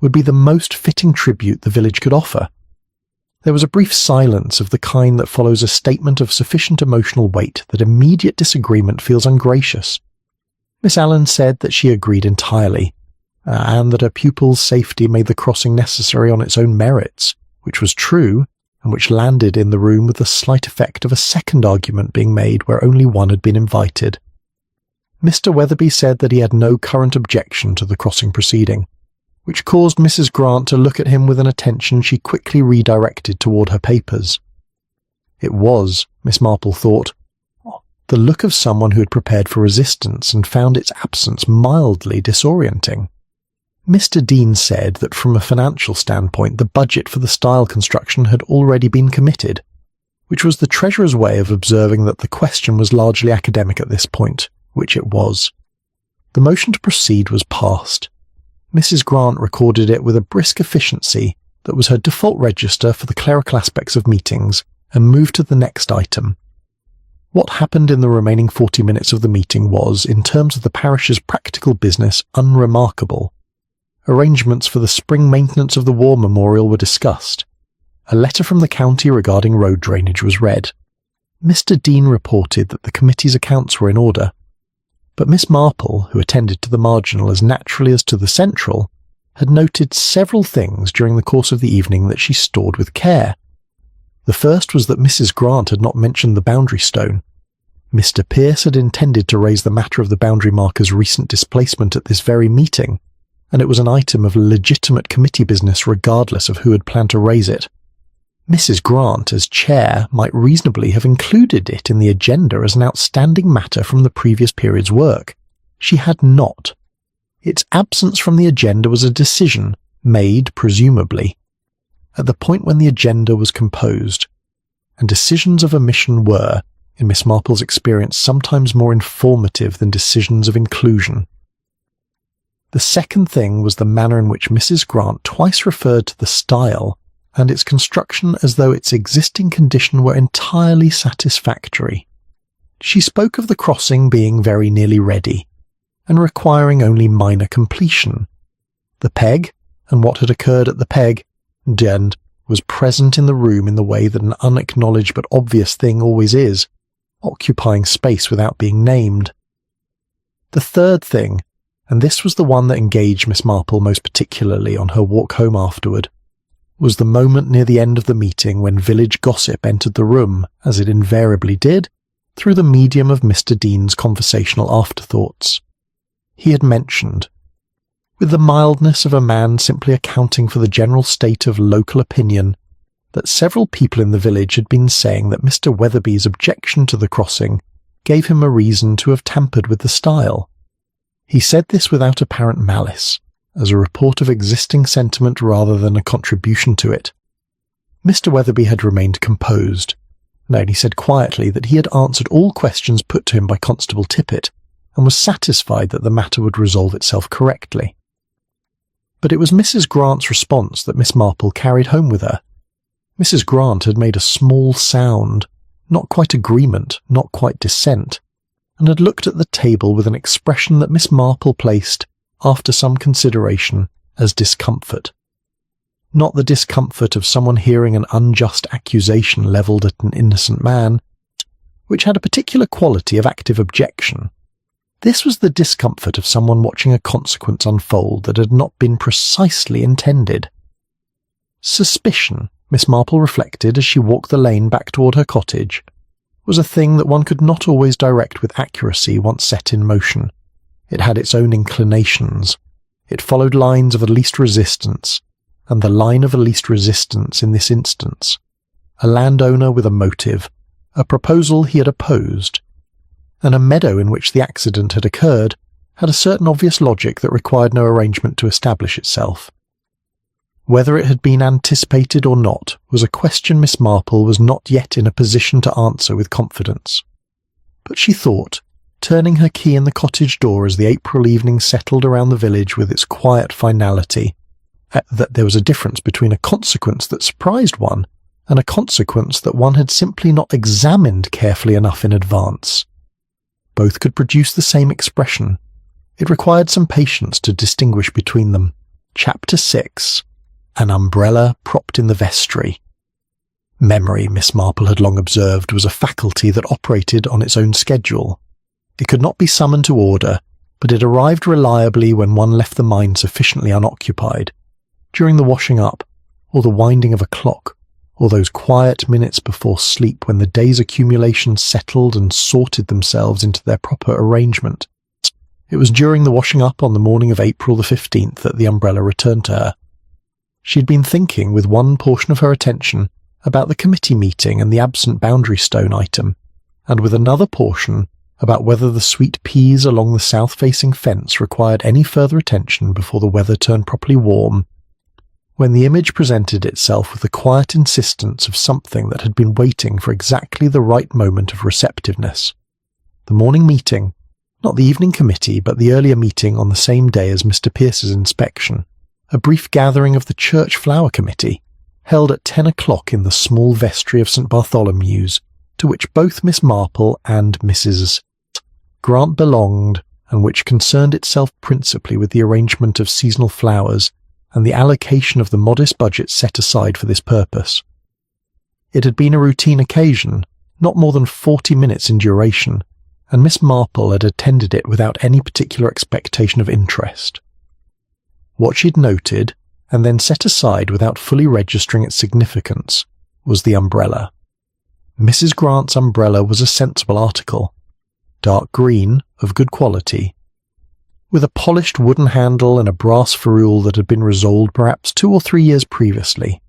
would be the most fitting tribute the village could offer. There was a brief silence of the kind that follows a statement of sufficient emotional weight that immediate disagreement feels ungracious. Miss Allen said that she agreed entirely, and that her pupil's safety made the crossing necessary on its own merits, which was true, and which landed in the room with the slight effect of a second argument being made where only one had been invited. Mr. Weatherby said that he had no current objection to the crossing proceeding, which caused Mrs. Grant to look at him with an attention she quickly redirected toward her papers. It was, Miss Marple thought, the look of someone who had prepared for resistance and found its absence mildly disorienting. Mr. Dean said that from a financial standpoint the budget for the stile construction had already been committed, which was the treasurer's way of observing that the question was largely academic at this point, which it was. The motion to proceed was passed. Mrs. Grant recorded it with a brisk efficiency that was her default register for the clerical aspects of meetings, and moved to the next item. What happened in the remaining 40 minutes of the meeting was, in terms of the parish's practical business, unremarkable. Arrangements for the spring maintenance of the war memorial were discussed. A letter from the county regarding road drainage was read. Mr. Dean reported that the committee's accounts were in order, but Miss Marple, who attended to the marginal as naturally as to the central, had noted several things during the course of the evening that she stored with care. The first was that Mrs. Grant had not mentioned the boundary stone. Mr. Pierce had intended to raise the matter of the boundary marker's recent displacement at this very meeting, and it was an item of legitimate committee business regardless of who had planned to raise it. Mrs. Grant, as chair, might reasonably have included it in the agenda as an outstanding matter from the previous period's work. She had not. Its absence from the agenda was a decision, made, presumably, at the point when the agenda was composed, and decisions of omission were, in Miss Marple's experience, sometimes more informative than decisions of inclusion. The second thing was the manner in which Mrs. Grant twice referred to the stile and its construction as though its existing condition were entirely satisfactory. She spoke of the crossing being very nearly ready, and requiring only minor completion. The peg, and what had occurred at the peg, and was present in the room in the way that an unacknowledged but obvious thing always is, occupying space without being named. The third thing, and this was the one that engaged Miss Marple most particularly on her walk home afterward, was the moment near the end of the meeting when village gossip entered the room, as it invariably did, through the medium of Mr. Dean's conversational afterthoughts. He had mentioned, with the mildness of a man simply accounting for the general state of local opinion, that several people in the village had been saying that Mr. Weatherby's objection to the crossing gave him a reason to have tampered with the stile. He said this without apparent malice, as a report of existing sentiment rather than a contribution to it. Mr. Weatherby had remained composed, and only said quietly that he had answered all questions put to him by Constable Tippet, and was satisfied that the matter would resolve itself correctly. But it was Mrs. Grant's response that Miss Marple carried home with her. Mrs. Grant had made a small sound, not quite agreement, not quite dissent, and had looked at the table with an expression that Miss Marple placed, after some consideration, as discomfort. Not the discomfort of someone hearing an unjust accusation levelled at an innocent man, which had a particular quality of active objection. This was the discomfort of someone watching a consequence unfold that had not been precisely intended. Suspicion, Miss Marple reflected as she walked the lane back toward her cottage, was a thing that one could not always direct with accuracy once set in motion. It had its own inclinations. It followed lines of least resistance, and the line of least resistance in this instance, a landowner with a motive, a proposal he had opposed, and a meadow in which the accident had occurred had a certain obvious logic that required no arrangement to establish itself. Whether it had been anticipated or not was a question Miss Marple was not yet in a position to answer with confidence. But she thought, turning her key in the cottage door as the April evening settled around the village with its quiet finality, that there was a difference between a consequence that surprised one and a consequence that one had simply not examined carefully enough in advance. Both could produce the same expression. It required some patience to distinguish between them. Chapter 6. An umbrella propped in the vestry. Memory, Miss Marple had long observed, was a faculty that operated on its own schedule. It could not be summoned to order, but it arrived reliably when one left the mind sufficiently unoccupied, during the washing up, or the winding of a clock, or those quiet minutes before sleep when the day's accumulations settled and sorted themselves into their proper arrangement. It was during the washing up on the morning of April the 15th that the umbrella returned to her. She had been thinking with one portion of her attention about the committee meeting and the absent boundary stone item, and with another portion about whether the sweet peas along the south-facing fence required any further attention before the weather turned properly warm, when the image presented itself with the quiet insistence of something that had been waiting for exactly the right moment of receptiveness. The morning meeting, not the evening committee, but the earlier meeting on the same day as Mr. Pierce's inspection, a brief gathering of the church flower committee, held at 10 o'clock in the small vestry of St. Bartholomew's, to which both Miss Marple and Mrs. Grant belonged, and which concerned itself principally with the arrangement of seasonal flowers and the allocation of the modest budget set aside for this purpose. It had been a routine occasion, not more than 40 minutes in duration, and Miss Marple had attended it without any particular expectation of interest. What she had noted, and then set aside without fully registering its significance, was the umbrella. Mrs. Grant's umbrella was a sensible article, dark green, of good quality, with a polished wooden handle and a brass ferrule that had been resoled perhaps 2 or 3 years previously.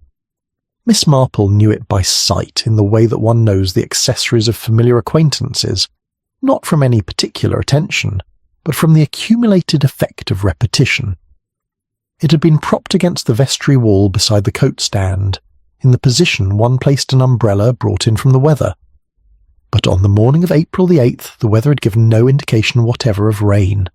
Miss Marple knew it by sight in the way that one knows the accessories of familiar acquaintances, not from any particular attention, but from the accumulated effect of repetition. It had been propped against the vestry wall beside the coat stand, in the position one placed an umbrella brought in from the weather. But on the morning of April the 8th the weather had given no indication whatever of rain.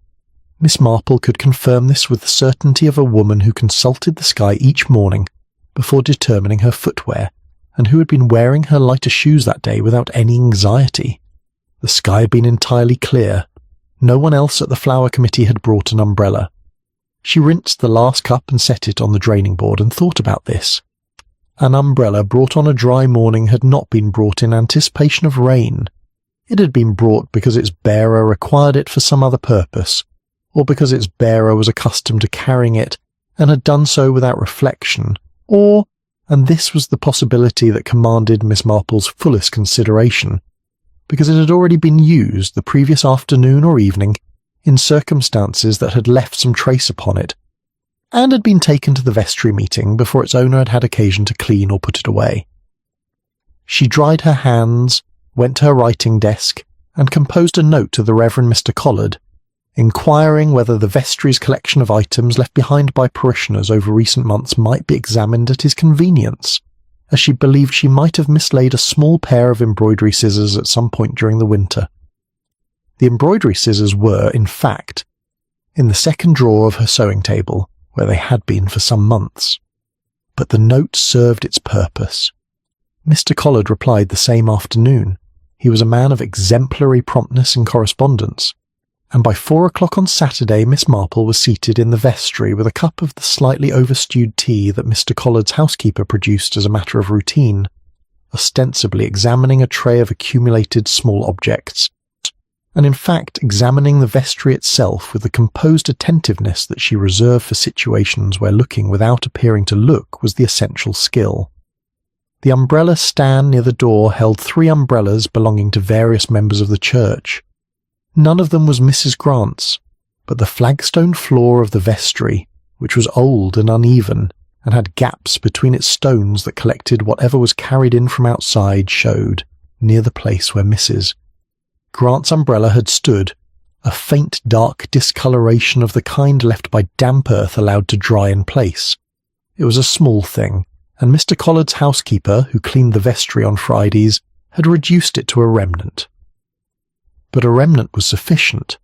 Miss Marple could confirm this with the certainty of a woman who consulted the sky each morning before determining her footwear, and who had been wearing her lighter shoes that day without any anxiety. The sky had been entirely clear. No one else at the flower committee had brought an umbrella. She rinsed the last cup and set it on the draining board and thought about this. An umbrella brought on a dry morning had not been brought in anticipation of rain. It had been brought because its bearer required it for some other purpose, or because its bearer was accustomed to carrying it and had done so without reflection, or, and this was the possibility that commanded Miss Marple's fullest consideration, because it had already been used the previous afternoon or evening in circumstances that had left some trace upon it, and had been taken to the vestry meeting before its owner had had occasion to clean or put it away. She dried her hands, went to her writing desk, and composed a note to the Reverend Mr. Collard, inquiring whether the vestry's collection of items left behind by parishioners over recent months might be examined at his convenience, as she believed she might have mislaid a small pair of embroidery scissors at some point during the winter. The embroidery scissors were, in fact, in the second drawer of her sewing table, where they had been for some months. But the note served its purpose. Mr. Collard replied the same afternoon. He was a man of exemplary promptness in correspondence, and by 4 o'clock on Saturday Miss Marple was seated in the vestry with a cup of the slightly overstewed tea that Mr. Collard's housekeeper produced as a matter of routine, ostensibly examining a tray of accumulated small objects, and in fact examining the vestry itself with the composed attentiveness that she reserved for situations where looking without appearing to look was the essential skill. The umbrella stand near the door held 3 umbrellas belonging to various members of the church. None of them was Mrs. Grant's, but the flagstone floor of the vestry, which was old and uneven, and had gaps between its stones that collected whatever was carried in from outside, showed, near the place where Mrs. Grant's umbrella had stood, a faint dark discoloration of the kind left by damp earth allowed to dry in place. It was a small thing, and Mr. Collard's housekeeper, who cleaned the vestry on Fridays, had reduced it to a remnant. But a remnant was sufficient.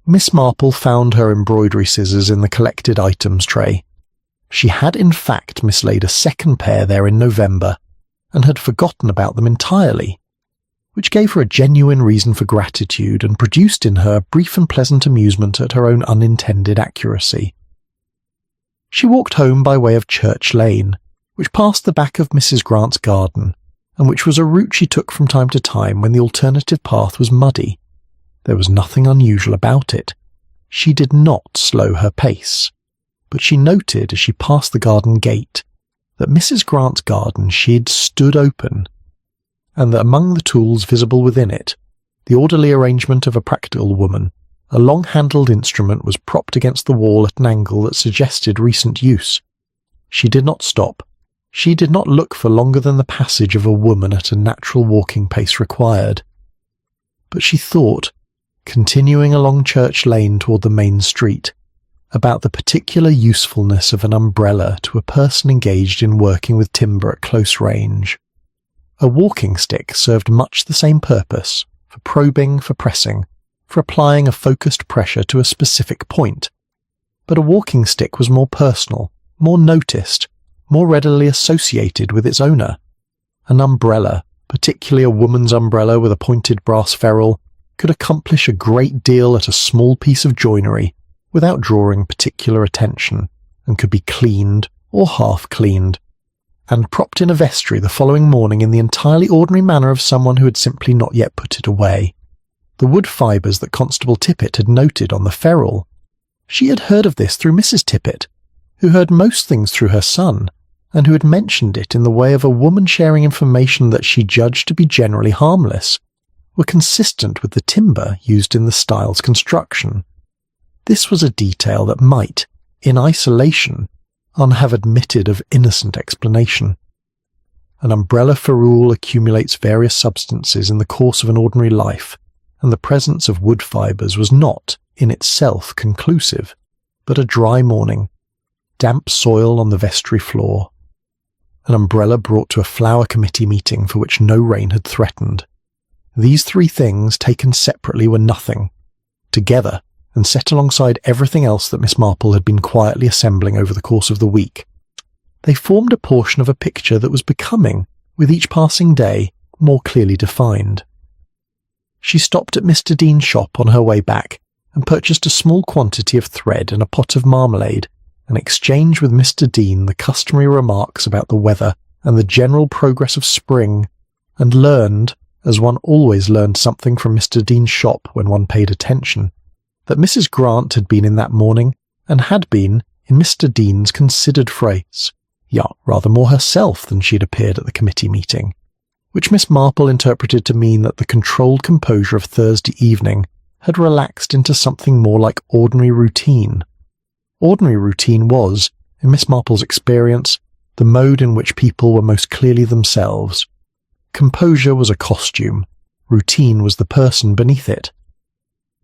Miss Marple found her embroidery scissors in the collected items tray. She had in fact mislaid a second pair there in November, and had forgotten about them entirely, which gave her a genuine reason for gratitude and produced in her brief and pleasant amusement at her own unintended accuracy. She walked home by way of Church Lane, which passed the back of Mrs. Grant's garden, and which was a route she took from time to time when the alternative path was muddy. There was nothing unusual about it. She did not slow her pace, but she noted as she passed the garden gate that Mrs. Grant's garden shed stood open, and that among the tools visible within it, the orderly arrangement of a practical woman, a long-handled instrument was propped against the wall at an angle that suggested recent use. She did not stop. She did not look for longer than the passage of a woman at a natural walking pace required. But she thought, continuing along Church Lane toward the main street, about the particular usefulness of an umbrella to a person engaged in working with timber at close range. A walking stick served much the same purpose, for probing, for pressing, for applying a focused pressure to a specific point. But a walking stick was more personal, more noticed, more readily associated with its owner. An umbrella, particularly a woman's umbrella with a pointed brass ferrule, could accomplish a great deal at a small piece of joinery without drawing particular attention, and could be cleaned, or half-cleaned, and propped in a vestry the following morning in the entirely ordinary manner of someone who had simply not yet put it away. The wood fibres that Constable Tippet had noted on the ferrule. She had heard of this through Mrs. Tippet, who heard most things through her son, and who had mentioned it in the way of a woman sharing information that she judged to be generally harmless, were consistent with the timber used in the style's construction. This was a detail that might, in isolation, have admitted of innocent explanation. An umbrella ferrule accumulates various substances in the course of an ordinary life, and the presence of wood fibres was not, in itself, conclusive, but a dry morning, damp soil on the vestry floor, an umbrella brought to a flower committee meeting for which no rain had threatened. These three things, taken separately, were nothing. Together, and set alongside everything else that Miss Marple had been quietly assembling over the course of the week, they formed a portion of a picture that was becoming, with each passing day, more clearly defined. She stopped at Mr. Dean's shop on her way back, and purchased a small quantity of thread and a pot of marmalade, and exchanged with Mr. Dean the customary remarks about the weather and the general progress of spring, and learned, as one always learned something from Mr. Dean's shop when one paid attention, that Mrs. Grant had been in that morning, and had been, in Mr. Dean's considered phrase, rather more herself than she had appeared at the committee meeting, which Miss Marple interpreted to mean that the controlled composure of Thursday evening had relaxed into something more like ordinary routine. Ordinary routine was, in Miss Marple's experience, the mode in which people were most clearly themselves. Composure was a costume, routine was the person beneath it.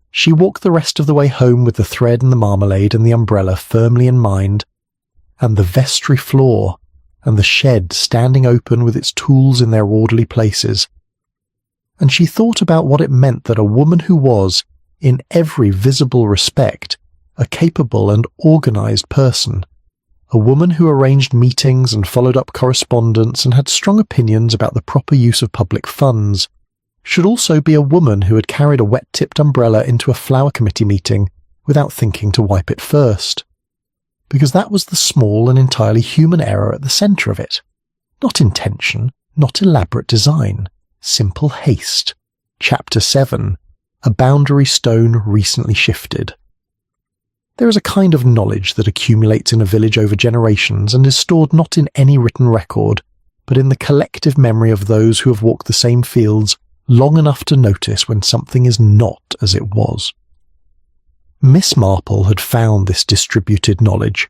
She walked the rest of the way home with the thread and the marmalade and the umbrella firmly in mind, and the vestry floor, and the shed standing open with its tools in their orderly places. And she thought about what it meant that a woman who was, in every visible respect, a capable and organized person, a woman who arranged meetings and followed up correspondence and had strong opinions about the proper use of public funds, should also be a woman who had carried a wet-tipped umbrella into a flower committee meeting without thinking to wipe it first. Because that was the small and entirely human error at the centre of it. Not intention, not elaborate design, simple haste. Chapter 7. A boundary stone recently shifted. There is a kind of knowledge that accumulates in a village over generations and is stored not in any written record, but in the collective memory of those who have walked the same fields long enough to notice when something is not as it was. Miss Marple had found this distributed knowledge,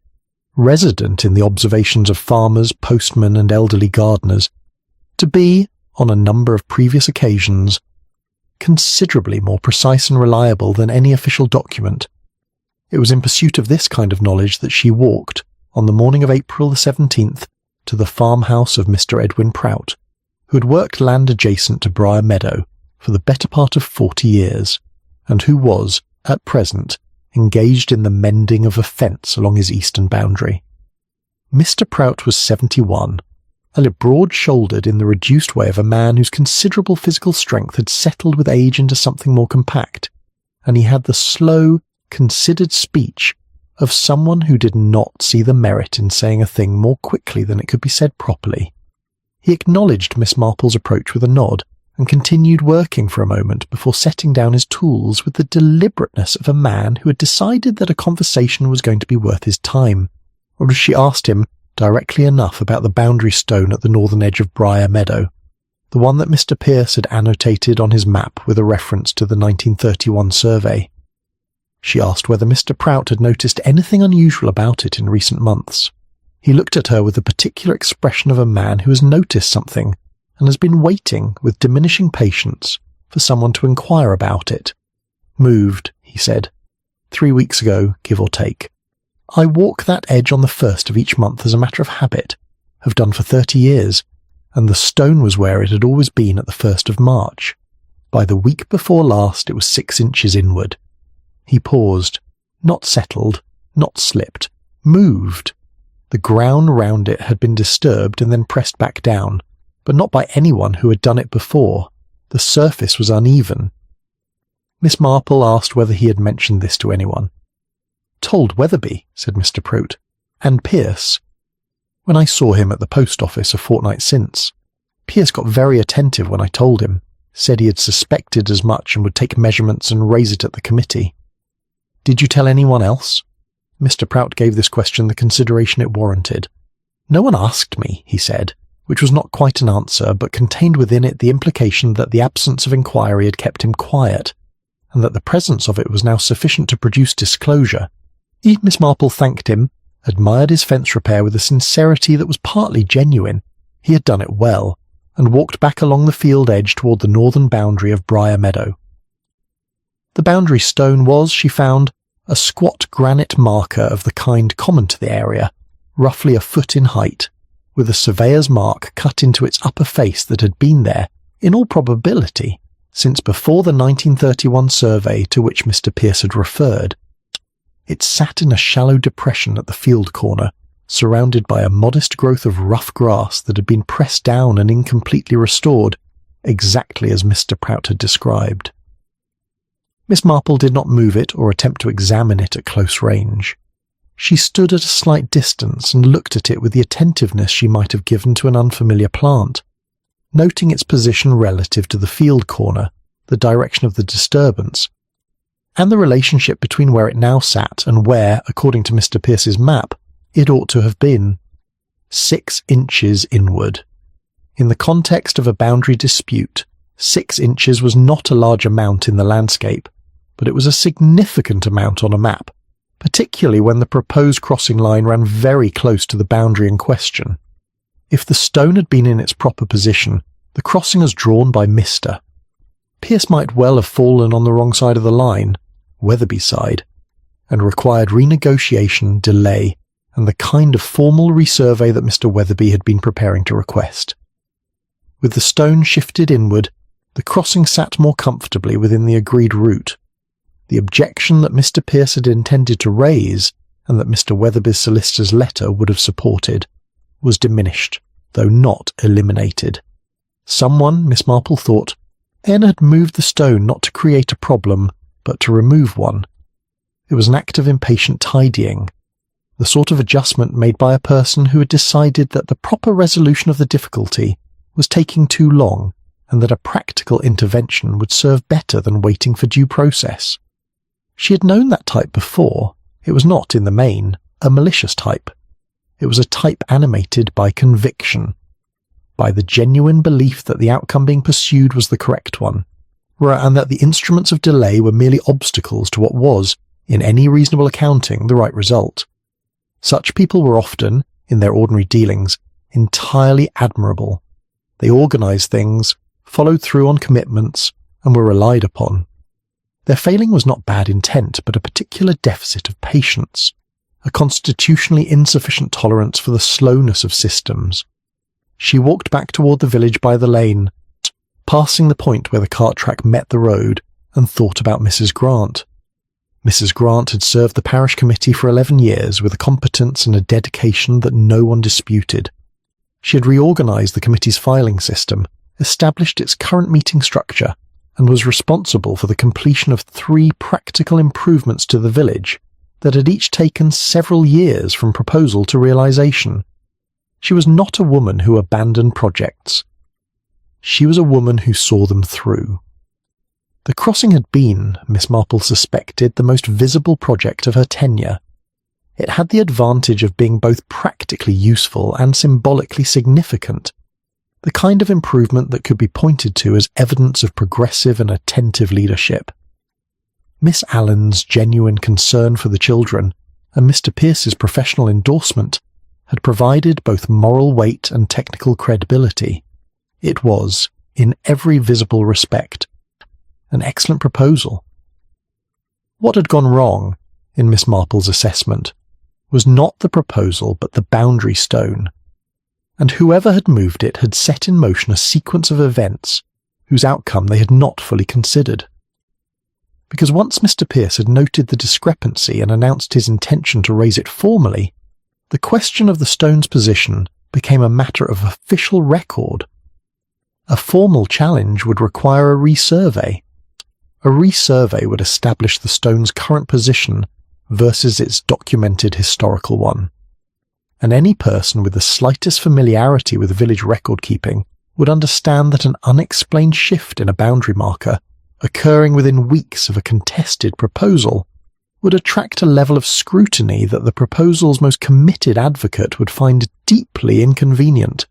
resident in the observations of farmers, postmen, and elderly gardeners, to be, on a number of previous occasions, considerably more precise and reliable than any official document. It was in pursuit of this kind of knowledge that she walked, on the morning of April the 17th, to the farmhouse of Mr. Edwin Prout, who had worked land adjacent to Briar Meadow for the better part of 40 years, and who was, at present, engaged in the mending of a fence along his eastern boundary. Mr. Prout was 71, and looked broad-shouldered in the reduced way of a man whose considerable physical strength had settled with age into something more compact, and he had the slow, considered speech of someone who did not see the merit in saying a thing more quickly than it could be said properly. He acknowledged Miss Marple's approach with a nod, and continued working for a moment before setting down his tools with the deliberateness of a man who had decided that a conversation was going to be worth his time, or as she asked him directly enough about the boundary stone at the northern edge of Briar Meadow, the one that Mr. Pierce had annotated on his map with a reference to the 1931 survey. She asked whether Mr. Prout had noticed anything unusual about it in recent months. He looked at her with the particular expression of a man who has noticed something and has been waiting with diminishing patience for someone to inquire about it. "Moved," he said. "3 weeks ago, give or take. I walk that edge on the 1st of each month as a matter of habit, have done for 30 years, and the stone was where it had always been at the 1st of March. By the week before last it was 6 inches inward." He paused, not settled, not slipped, moved. The ground round it had been disturbed and then pressed back down, but not by anyone who had done it before. The surface was uneven. Miss Marple asked whether he had mentioned this to anyone. "Told Weatherby," said Mr. Prout, "and Pierce. When I saw him at the post office a fortnight since, Pierce got very attentive when I told him, said he had suspected as much and would take measurements and raise it at the committee." "Did you tell anyone else?" Mr. Prout gave this question the consideration it warranted. "No one asked me," he said, which was not quite an answer, but contained within it the implication that the absence of inquiry had kept him quiet, and that the presence of it was now sufficient to produce disclosure. Miss Marple thanked him, admired his fence repair with a sincerity that was partly genuine. He had done it well, and walked back along the field edge toward the northern boundary of Briar Meadow. The boundary stone was, she found, a squat granite marker of the kind common to the area, roughly a foot in height, with a surveyor's mark cut into its upper face that had been there, in all probability, since before the 1931 survey to which Mr. Pierce had referred. It sat in a shallow depression at the field corner, surrounded by a modest growth of rough grass that had been pressed down and incompletely restored, exactly as Mr. Prout had described. Miss Marple did not move it or attempt to examine it at close range. She stood at a slight distance and looked at it with the attentiveness she might have given to an unfamiliar plant, noting its position relative to the field corner, the direction of the disturbance, and the relationship between where it now sat and where, according to Mr. Pierce's map, it ought to have been. 6 inches inward. In the context of a boundary dispute, 6 inches was not a large amount in the landscape, but it was a significant amount on a map, particularly when the proposed crossing line ran very close to the boundary in question. If the stone had been in its proper position, the crossing as drawn by Mr. Pierce might well have fallen on the wrong side of the line, Weatherby's side, and required renegotiation, delay, and the kind of formal resurvey that Mr. Weatherby had been preparing to request. With the stone shifted inward, the crossing sat more comfortably within the agreed route. The objection that Mr. Pierce had intended to raise, and that Mr. Weatherby's solicitor's letter would have supported, was diminished, though not eliminated. Someone, Miss Marple thought, had moved the stone not to create a problem, but to remove one. It was an act of impatient tidying, the sort of adjustment made by a person who had decided that the proper resolution of the difficulty was taking too long, and that a practical intervention would serve better than waiting for due process. She had known that type before. It was not, in the main, a malicious type. It was a type animated by conviction, by the genuine belief that the outcome being pursued was the correct one, and that the instruments of delay were merely obstacles to what was, in any reasonable accounting, the right result. Such people were often, in their ordinary dealings, entirely admirable. They organised things, followed through on commitments, and were relied upon. Their failing was not bad intent, but a particular deficit of patience, a constitutionally insufficient tolerance for the slowness of systems. She walked back toward the village by the lane, passing the point where the cart track met the road, and thought about Mrs. Grant. Mrs. Grant had served the parish committee for 11 years with a competence and a dedication that no one disputed. She had reorganised the committee's filing system, established its current meeting structure, and was responsible for the completion of 3 practical improvements to the village that had each taken several years from proposal to realisation. She was not a woman who abandoned projects. She was a woman who saw them through. The crossing had been, Miss Marple suspected, the most visible project of her tenure. It had the advantage of being both practically useful and symbolically significant, the kind of improvement that could be pointed to as evidence of progressive and attentive leadership. Miss Allen's genuine concern for the children and Mr. Pierce's professional endorsement had provided both moral weight and technical credibility. It was, in every visible respect, an excellent proposal. What had gone wrong, in Miss Marple's assessment, was not the proposal but the boundary stone, and whoever had moved it had set in motion a sequence of events whose outcome they had not fully considered. Because once Mr. Pierce had noted the discrepancy and announced his intention to raise it formally, the question of the stone's position became a matter of official record. A formal challenge would require a resurvey. A resurvey would establish the stone's current position versus its documented historical one. And any person with the slightest familiarity with village record-keeping would understand that an unexplained shift in a boundary marker, occurring within weeks of a contested proposal, would attract a level of scrutiny that the proposal's most committed advocate would find deeply inconvenient.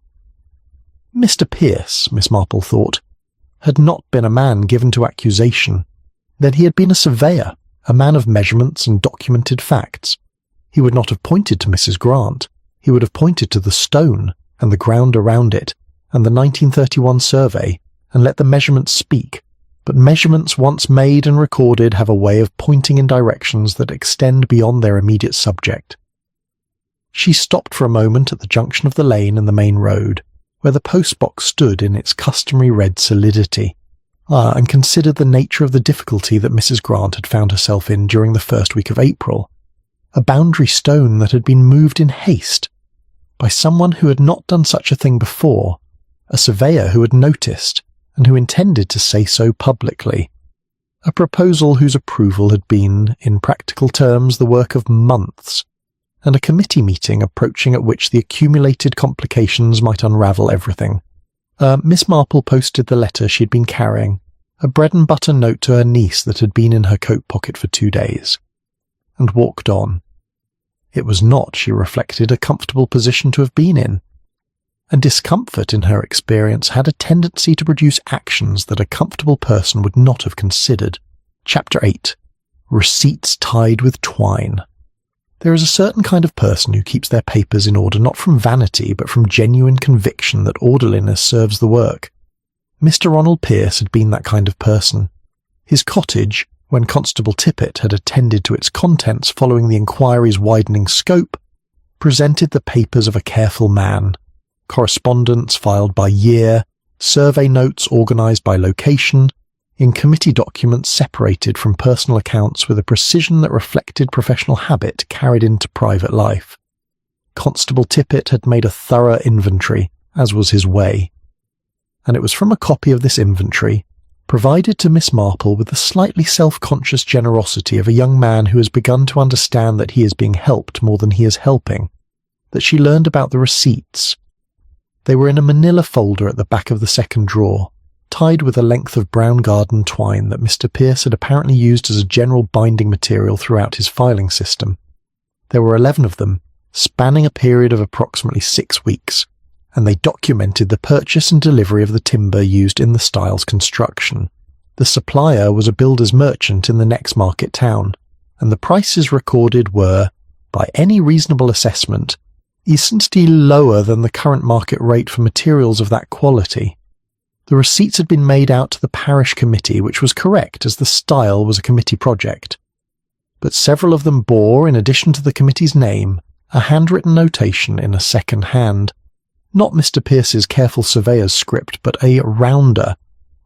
Mr. Pierce, Miss Marple thought, had not been a man given to accusation. Then he had been a surveyor, a man of measurements and documented facts. He would not have pointed to Mrs. Grant. He would have pointed to the stone and the ground around it and the 1931 survey and let the measurements speak. But measurements once made and recorded have a way of pointing in directions that extend beyond their immediate subject. She stopped for a moment at the junction of the lane and the main road, where the postbox stood in its customary red solidity, and considered the nature of the difficulty that Mrs. Grant had found herself in during the first week of April. A boundary stone that had been moved in haste, by someone who had not done such a thing before, a surveyor who had noticed, and who intended to say so publicly. A proposal whose approval had been, in practical terms, the work of months, and a committee meeting approaching at which the accumulated complications might unravel everything. Miss Marple posted the letter she had been carrying, a bread-and-butter note to her niece that had been in her coat pocket for 2 days, and walked on. It was not, she reflected, a comfortable position to have been in, and discomfort in her experience had a tendency to produce actions that a comfortable person would not have considered. Chapter 8. Receipts Tied with Twine. There is a certain kind of person who keeps their papers in order not from vanity but from genuine conviction that orderliness serves the work. Mr. Ronald Pierce had been that kind of person. His cottage, when Constable Tippet had attended to its contents following the inquiry's widening scope, presented the papers of a careful man, correspondence filed by year, survey notes organised by location, in committee documents separated from personal accounts with a precision that reflected professional habit carried into private life. Constable Tippet had made a thorough inventory, as was his way, and it was from a copy of this inventory, provided to Miss Marple with the slightly self-conscious generosity of a young man who has begun to understand that he is being helped more than he is helping, that she learned about the receipts. They were in a manila folder at the back of the second drawer, tied with a length of brown garden twine that Mr. Pierce had apparently used as a general binding material throughout his filing system. There were 11 of them, spanning a period of approximately 6 weeks, and they documented the purchase and delivery of the timber used in the stile's construction. The supplier was a builder's merchant in the next market town, and the prices recorded were, by any reasonable assessment, instantly lower than the current market rate for materials of that quality. The receipts had been made out to the parish committee, which was correct as the style was a committee project. But several of them bore, in addition to the committee's name, a handwritten notation in a second hand. Not Mr. Pierce's careful surveyor's script, but a rounder,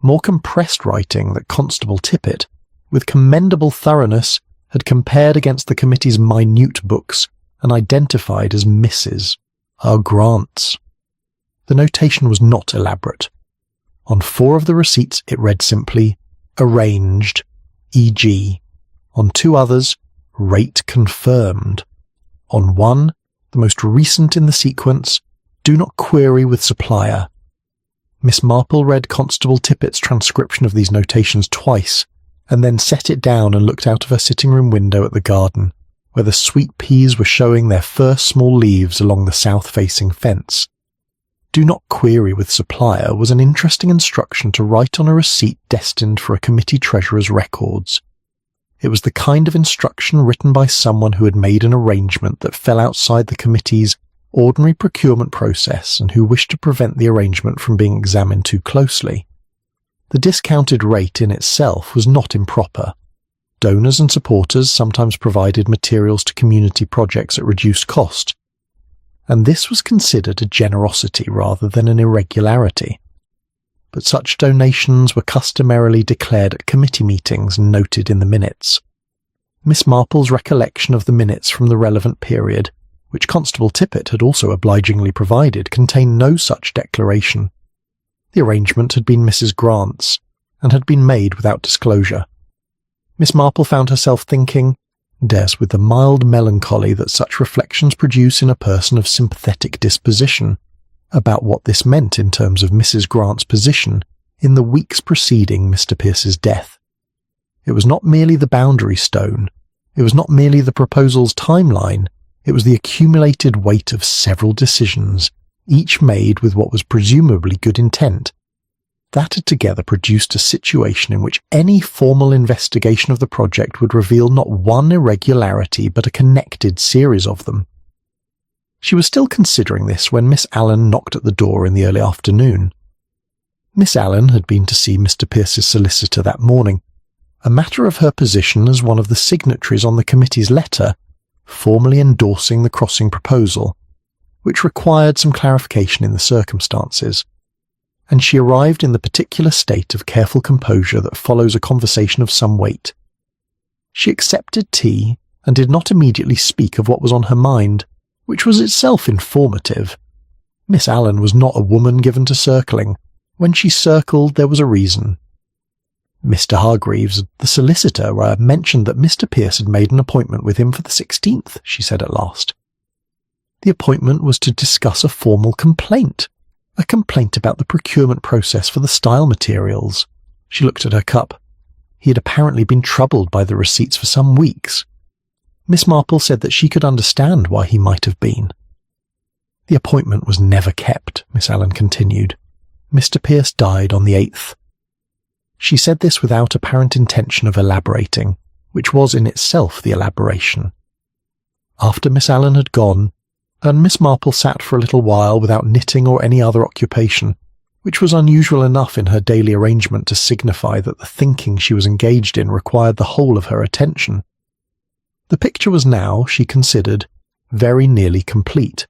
more compressed writing that Constable Tippett, with commendable thoroughness, had compared against the committee's minute books and identified as Mrs. R. Grant's. The notation was not elaborate. On 4 of the receipts it read simply, arranged, e.g. On 2 others, rate confirmed. On 1, the most recent in the sequence, do not query with supplier. Miss Marple read Constable Tippett's transcription of these notations twice, and then set it down and looked out of her sitting-room window at the garden, where the sweet peas were showing their first small leaves along the south-facing fence. Do not query with supplier was an interesting instruction to write on a receipt destined for a committee treasurer's records. It was the kind of instruction written by someone who had made an arrangement that fell outside the committee's ordinary procurement process and who wished to prevent the arrangement from being examined too closely. The discounted rate in itself was not improper. Donors and supporters sometimes provided materials to community projects at reduced cost, and this was considered a generosity rather than an irregularity. But such donations were customarily declared at committee meetings and noted in the minutes. Miss Marple's recollection of the minutes from the relevant period, which Constable Tippett had also obligingly provided, contained no such declaration. The arrangement had been Mrs. Grant's, and had been made without disclosure. Miss Marple found herself thinking, with the mild melancholy that such reflections produce in a person of sympathetic disposition, about what this meant in terms of Mrs. Grant's position in the weeks preceding Mr. Pierce's death. It was not merely the boundary stone, it was not merely the proposal's timeline, it was the accumulated weight of several decisions, each made with what was presumably good intent. That had together produced a situation in which any formal investigation of the project would reveal not one irregularity but a connected series of them. She was still considering this when Miss Allen knocked at the door in the early afternoon. Miss Allen had been to see Mr. Pierce's solicitor that morning, a matter of her position as one of the signatories on the committee's letter formally endorsing the crossing proposal, which required some clarification in the circumstances, and she arrived in the particular state of careful composure that follows a conversation of some weight. She accepted tea and did not immediately speak of what was on her mind, which was itself informative. Miss Allen was not a woman given to circling. When she circled, there was a reason. Mr. Hargreaves, the solicitor, mentioned that Mr. Pierce had made an appointment with him for the 16th, she said at last. The appointment was to discuss a formal complaint, a complaint about the procurement process for the style materials. She looked at her cup. He had apparently been troubled by the receipts for some weeks. Miss Marple said that she could understand why he might have been. The appointment was never kept, Miss Allen continued. Mr. Pierce died on the 8th. She said this without apparent intention of elaborating, which was in itself the elaboration. After Miss Allen had gone, and Miss Marple sat for a little while without knitting or any other occupation, which was unusual enough in her daily arrangement to signify that the thinking she was engaged in required the whole of her attention. The picture was now, she considered, very nearly complete.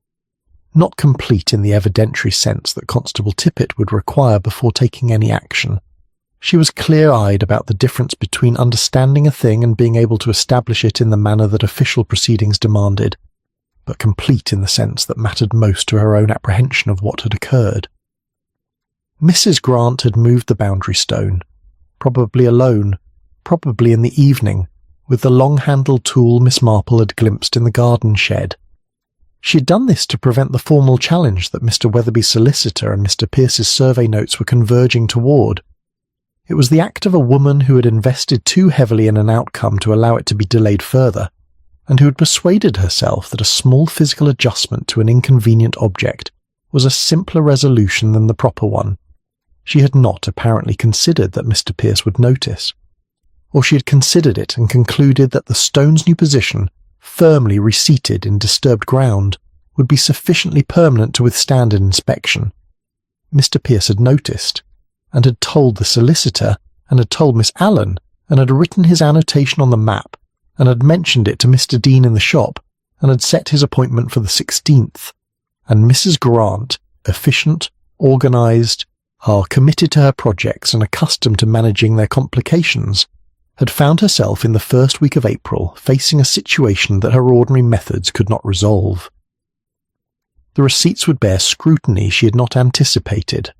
Not complete in the evidentiary sense that Constable Tippett would require before taking any action. She was clear-eyed about the difference between understanding a thing and being able to establish it in the manner that official proceedings demanded, but complete in the sense that mattered most to her own apprehension of what had occurred. Mrs. Grant had moved the boundary stone, probably alone, probably in the evening, with the long-handled tool Miss Marple had glimpsed in the garden shed. She had done this to prevent the formal challenge that Mr. Weatherby's solicitor and Mr. Pierce's survey notes were converging toward. It was the act of a woman who had invested too heavily in an outcome to allow it to be delayed further, and who had persuaded herself that a small physical adjustment to an inconvenient object was a simpler resolution than the proper one. She had not apparently considered that Mr. Pierce would notice, or she had considered it and concluded that the stone's new position, firmly reseated in disturbed ground, would be sufficiently permanent to withstand an inspection. Mr. Pierce had noticed, and had told the solicitor, and had told Miss Allen, and had written his annotation on the map, and had mentioned it to Mr. Dean in the shop, and had set his appointment for the 16th. And Mrs. Grant, efficient, organised, committed to her projects and accustomed to managing their complications, had found herself in the first week of April facing a situation that her ordinary methods could not resolve. The receipts would bear scrutiny she had not anticipated.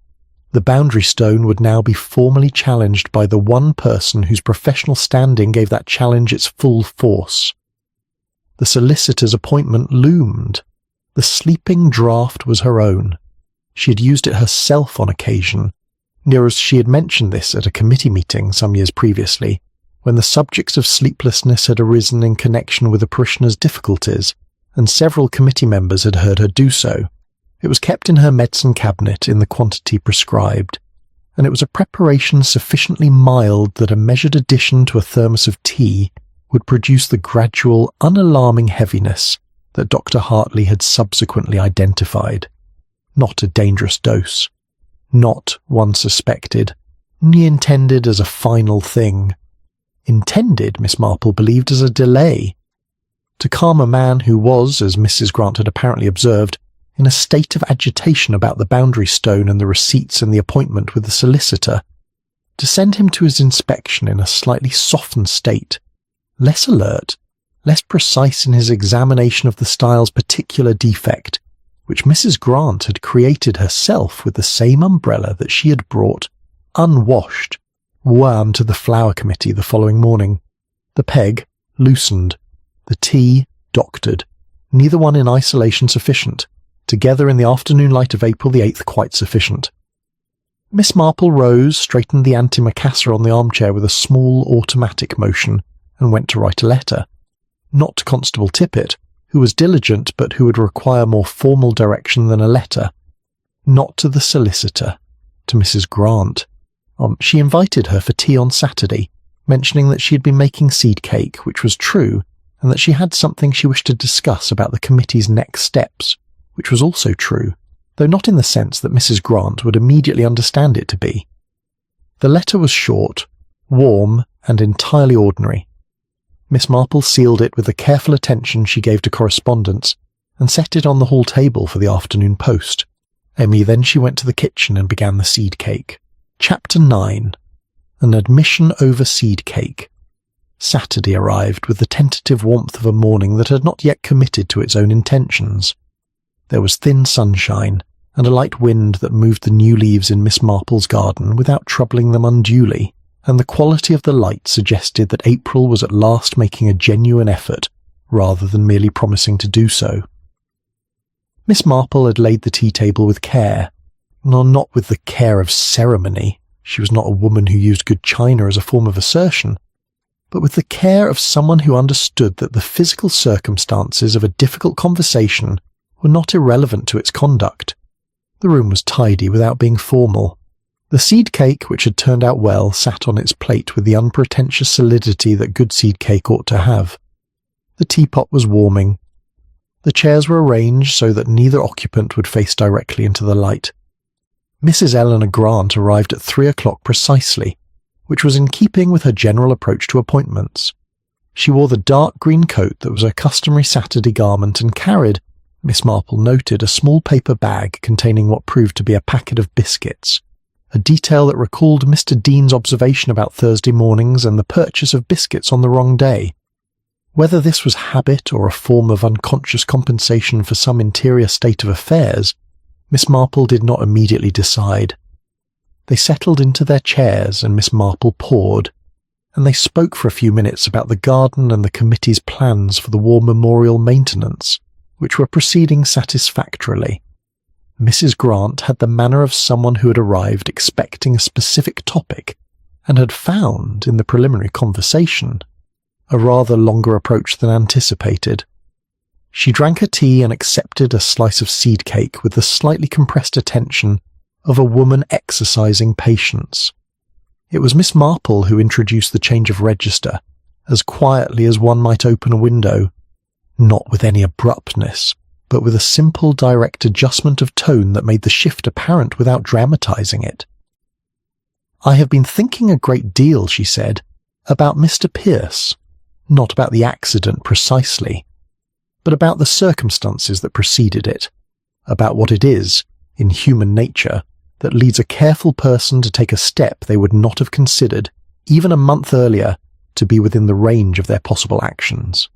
The boundary stone would now be formally challenged by the one person whose professional standing gave that challenge its full force. The solicitor's appointment loomed. The sleeping draft was her own. She had used it herself on occasion, near as she had mentioned this at a committee meeting some years previously, when the subjects of sleeplessness had arisen in connection with a parishioner's difficulties, and several committee members had heard her do so. It was kept in her medicine cabinet in the quantity prescribed, and it was a preparation sufficiently mild that a measured addition to a thermos of tea would produce the gradual, unalarming heaviness that Dr. Hartley had subsequently identified. Not a dangerous dose. Not, one suspected, only intended as a final thing. Intended, Miss Marple believed, as a delay. To calm a man who was, as Mrs. Grant had apparently observed, in a state of agitation about the boundary stone and the receipts and the appointment with the solicitor. To send him to his inspection in a slightly softened state, less alert, less precise in his examination of the style's particular defect, which Mrs. Grant had created herself with the same umbrella that she had brought, unwashed, warm to the flower committee the following morning. The peg loosened, the tea doctored, neither one in isolation sufficient, together in the afternoon light of April the 8th quite sufficient. Miss Marple rose, straightened the antimacassar on the armchair with a small automatic motion, and went to write a letter. Not to Constable Tippet, who was diligent but who would require more formal direction than a letter. Not to the solicitor, to Mrs. Grant. She invited her for tea on Saturday, mentioning that she had been making seed cake, which was true, and that she had something she wished to discuss about the committee's next steps, which was also true, though not in the sense that Mrs. Grant would immediately understand it to be. The letter was short, warm, and entirely ordinary. Miss Marple sealed it with the careful attention she gave to correspondence, and set it on the hall table for the afternoon post. Then she went to the kitchen and began the seed cake. Chapter 9. An admission over seed cake. Saturday arrived with the tentative warmth of a morning that had not yet committed to its own intentions. There was thin sunshine, and a light wind that moved the new leaves in Miss Marple's garden without troubling them unduly, and the quality of the light suggested that April was at last making a genuine effort, rather than merely promising to do so. Miss Marple had laid the tea-table with care, not with the care of ceremony. She was not a woman who used good china as a form of assertion, but with the care of someone who understood that the physical circumstances of a difficult conversation were not irrelevant to its conduct. The room was tidy without being formal. The seed cake, which had turned out well, sat on its plate with the unpretentious solidity that good seed cake ought to have. The teapot was warming. The chairs were arranged so that neither occupant would face directly into the light. Mrs. Eleanor Grant arrived at 3 o'clock precisely, which was in keeping with her general approach to appointments. She wore the dark green coat that was her customary Saturday garment and carried, Miss Marple noted, a small paper bag containing what proved to be a packet of biscuits, a detail that recalled Mr. Dean's observation about Thursday mornings and the purchase of biscuits on the wrong day. Whether this was habit or a form of unconscious compensation for some interior state of affairs, Miss Marple did not immediately decide. They settled into their chairs and Miss Marple poured, and they spoke for a few minutes about the garden and the committee's plans for the war memorial maintenance, which were proceeding satisfactorily. Mrs. Grant had the manner of someone who had arrived expecting a specific topic, and had found, in the preliminary conversation, a rather longer approach than anticipated. She drank her tea and accepted a slice of seed cake with the slightly compressed attention of a woman exercising patience. It was Miss Marple who introduced the change of register, as quietly as one might open a window, not with any abruptness, but with a simple, direct adjustment of tone that made the shift apparent without dramatizing it. "I have been thinking a great deal," she said, "about Mr. Pierce, not about the accident precisely, but about the circumstances that preceded it, about what it is, in human nature, that leads a careful person to take a step they would not have considered, even a month earlier, to be within the range of their possible actions."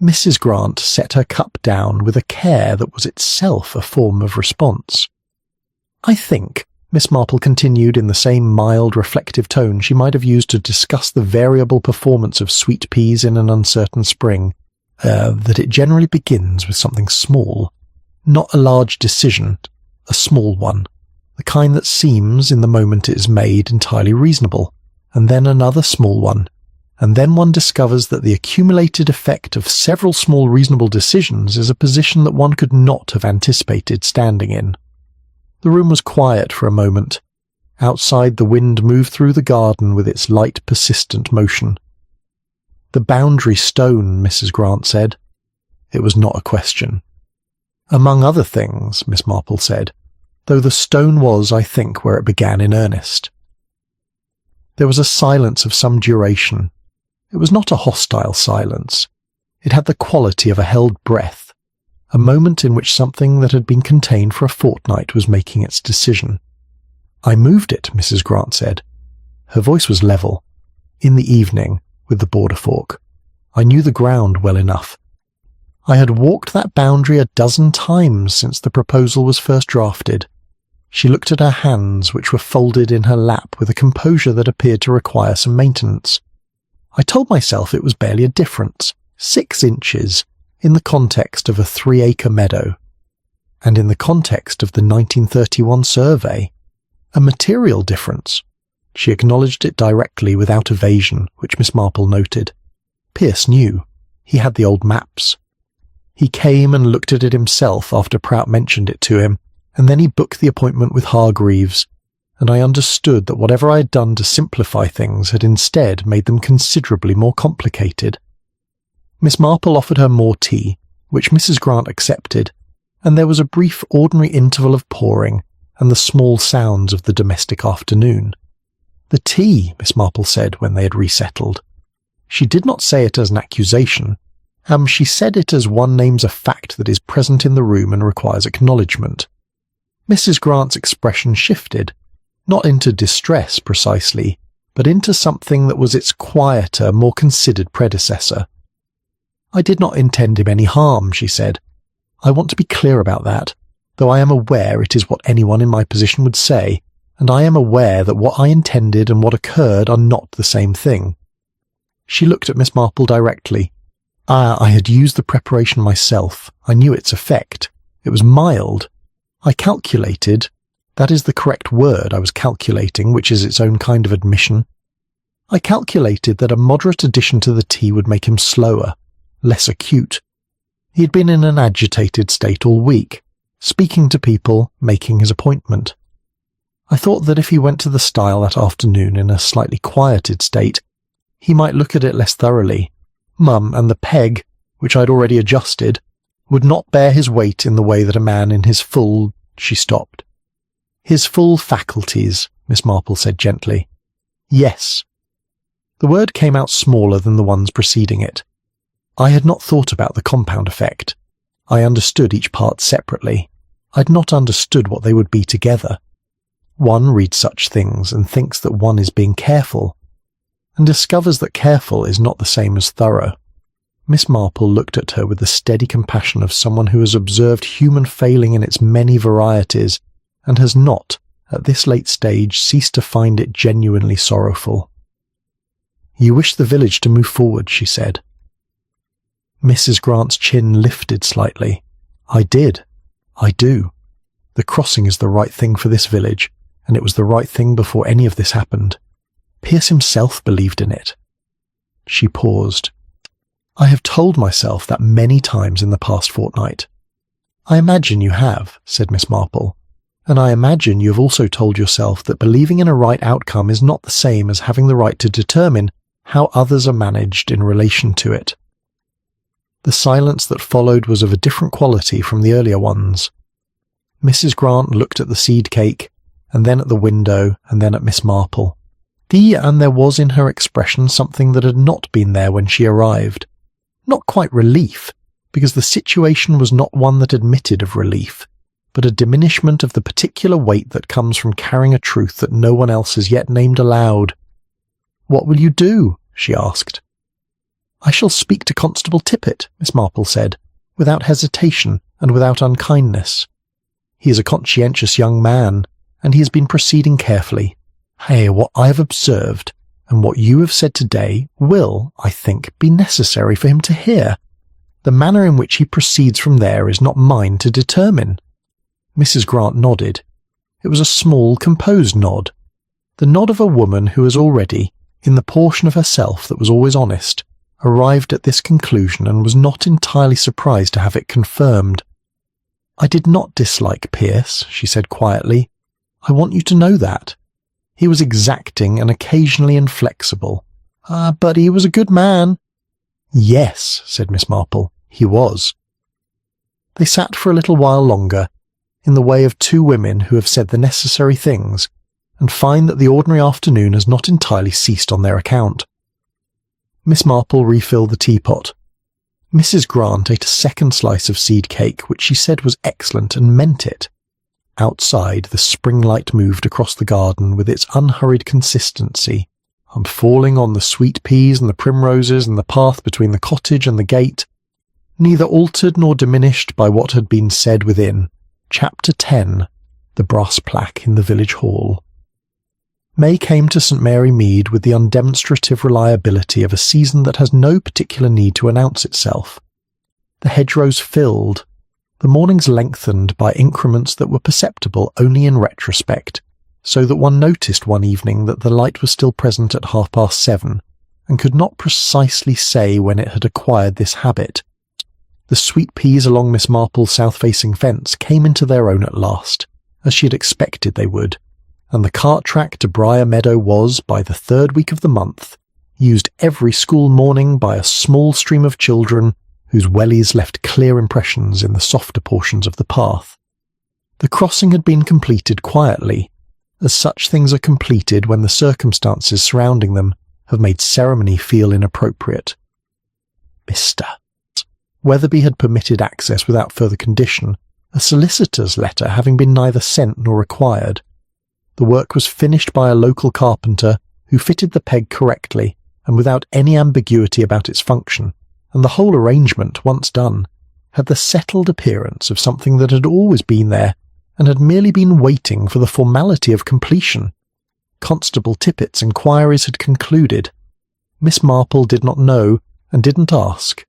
Mrs. Grant set her cup down with a care that was itself a form of response. "I think," Miss Marple continued in the same mild, reflective tone she might have used to discuss the variable performance of sweet peas in an uncertain spring, "that it generally begins with something small, not a large decision, a small one, the kind that seems, in the moment it is made, entirely reasonable, and then another small one, and then one discovers that the accumulated effect of several small reasonable decisions is a position that one could not have anticipated standing in." The room was quiet for a moment. Outside, the wind moved through the garden with its light, persistent motion. "The boundary stone," Mrs. Grant said. It was not a question. "Among other things," Miss Marple said, "though the stone was, I think, where it began in earnest." There was a silence of some duration. It was not a hostile silence. It had the quality of a held breath, a moment in which something that had been contained for a fortnight was making its decision. "I moved it," Mrs. Grant said. Her voice was level. "In the evening, with the border fork. I knew the ground well enough. I had walked that boundary 12 times since the proposal was first drafted." She looked at her hands, which were folded in her lap with a composure that appeared to require some maintenance. "I told myself it was barely a difference, 6 inches, in the context of a 3-acre meadow, and in the context of the 1931 survey. A material difference." She acknowledged it directly without evasion, which Miss Marple noted. Pierce knew. He had the old maps. He came and looked at it himself after Prout mentioned it to him, and then he booked the appointment with Hargreaves, and I understood that whatever I had done to simplify things had instead made them considerably more complicated. Miss Marple offered her more tea, which Mrs. Grant accepted, and there was a brief ordinary interval of pouring and the small sounds of the domestic afternoon. "The tea," Miss Marple said when they had resettled. She did not say it as an accusation. She said it as one names a fact that is present in the room and requires acknowledgement. Mrs. Grant's expression shifted, not into distress precisely, but into something that was its quieter, more considered predecessor. "I did not intend him any harm," she said. "I want to be clear about that, though I am aware it is what anyone in my position would say, and I am aware that what I intended and what occurred are not the same thing." She looked at Miss Marple directly. I had used the preparation myself. I knew its effect. It was mild. I calculated, that is the correct word, I was calculating, which is its own kind of admission. I calculated that a moderate addition to the tea would make him slower, less acute. He had been in an agitated state all week, speaking to people, making his appointment. I thought that if he went to the stile that afternoon in a slightly quieted state, he might look at it less thoroughly. Mum and the peg, which I had already adjusted, would not bear his weight in the way that a man in his full— She stopped. "His full faculties," Miss Marple said gently. "Yes." The word came out smaller than the ones preceding it. I had not thought about the compound effect. I understood each part separately. I had not understood what they would be together. One reads such things and thinks that one is being careful, and discovers that careful is not the same as thorough. Miss Marple looked at her with the steady compassion of someone who has observed human failing in its many varieties, and has not, at this late stage, ceased to find it genuinely sorrowful. "You wish the village to move forward," she said. Mrs. Grant's chin lifted slightly. "I did. I do. The crossing is the right thing for this village, and it was the right thing before any of this happened. Pierce himself believed in it." She paused. "I have told myself that many times in the past fortnight." "I imagine you have," said Miss Marple, "and I imagine you have also told yourself that believing in a right outcome is not the same as having the right to determine how others are managed in relation to it." The silence that followed was of a different quality from the earlier ones. Mrs. Grant looked at the seed cake, and then at the window, and then at Miss Marple. And there was in her expression something that had not been there when she arrived. Not quite relief, because the situation was not one that admitted of relief, but a diminishment of the particular weight that comes from carrying a truth that no one else has yet named aloud. "What will you do?" she asked. "I shall speak to Constable Tippet," Miss Marple said, without hesitation and without unkindness. "He is a conscientious young man, and he has been proceeding carefully. What I have observed, and what you have said today, will, I think, be necessary for him to hear. The manner in which he proceeds from there is not mine to determine." Mrs. Grant nodded. It was a small, composed nod. The nod of a woman who has already, in the portion of herself that was always honest, arrived at this conclusion and was not entirely surprised to have it confirmed. "I did not dislike Pierce," she said quietly. "I want you to know that. He was exacting and occasionally inflexible. But he was a good man." "Yes," said Miss Marple, "he was." They sat for a little while longer, in the way of two women who have said the necessary things, and find that the ordinary afternoon has not entirely ceased on their account. Miss Marple refilled the teapot. Mrs. Grant ate a second slice of seed cake, which she said was excellent and meant it. Outside, the spring light moved across the garden with its unhurried consistency, and falling on the sweet peas and the primroses and the path between the cottage and the gate, neither altered nor diminished by what had been said within. Chapter 10, the brass plaque in the village hall. May came to St. Mary Mead with the undemonstrative reliability of a season that has no particular need to announce itself. The hedgerows filled, the mornings lengthened by increments that were perceptible only in retrospect, so that one noticed one evening that the light was still present at 7:30, and could not precisely say when it had acquired this habit. The sweet peas along Miss Marple's south-facing fence came into their own at last, as she had expected they would, and the cart track to Briar Meadow was, by the third week of the month, used every school morning by a small stream of children whose wellies left clear impressions in the softer portions of the path. The crossing had been completed quietly, as such things are completed when the circumstances surrounding them have made ceremony feel inappropriate. Mr. Weatherby had permitted access without further condition, a solicitor's letter having been neither sent nor required. The work was finished by a local carpenter who fitted the peg correctly and without any ambiguity about its function, and the whole arrangement, once done, had the settled appearance of something that had always been there and had merely been waiting for the formality of completion. Constable Tippet's inquiries had concluded. Miss Marple did not know and didn't ask.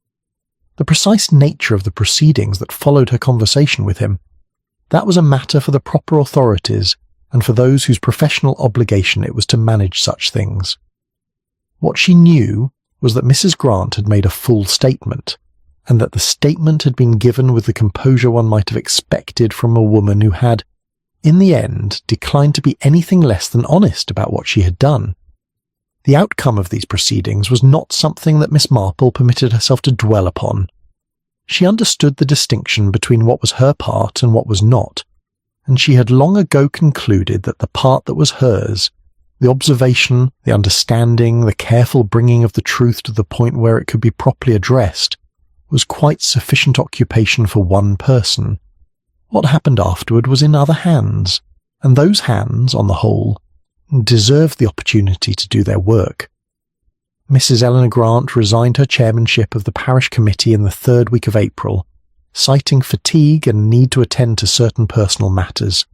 The precise nature of the proceedings that followed her conversation with him, that was a matter for the proper authorities and for those whose professional obligation it was to manage such things. What she knew was that Mrs. Grant had made a full statement, and that the statement had been given with the composure one might have expected from a woman who had, in the end, declined to be anything less than honest about what she had done. The outcome of these proceedings was not something that Miss Marple permitted herself to dwell upon. She understood the distinction between what was her part and what was not, and she had long ago concluded that the part that was hers, the observation, the understanding, the careful bringing of the truth to the point where it could be properly addressed, was quite sufficient occupation for one person. What happened afterward was in other hands, and those hands, on the whole, deserved the opportunity to do their work. Mrs. Eleanor Grant resigned her chairmanship of the parish committee in the third week of April, citing fatigue and need to attend to certain personal matters.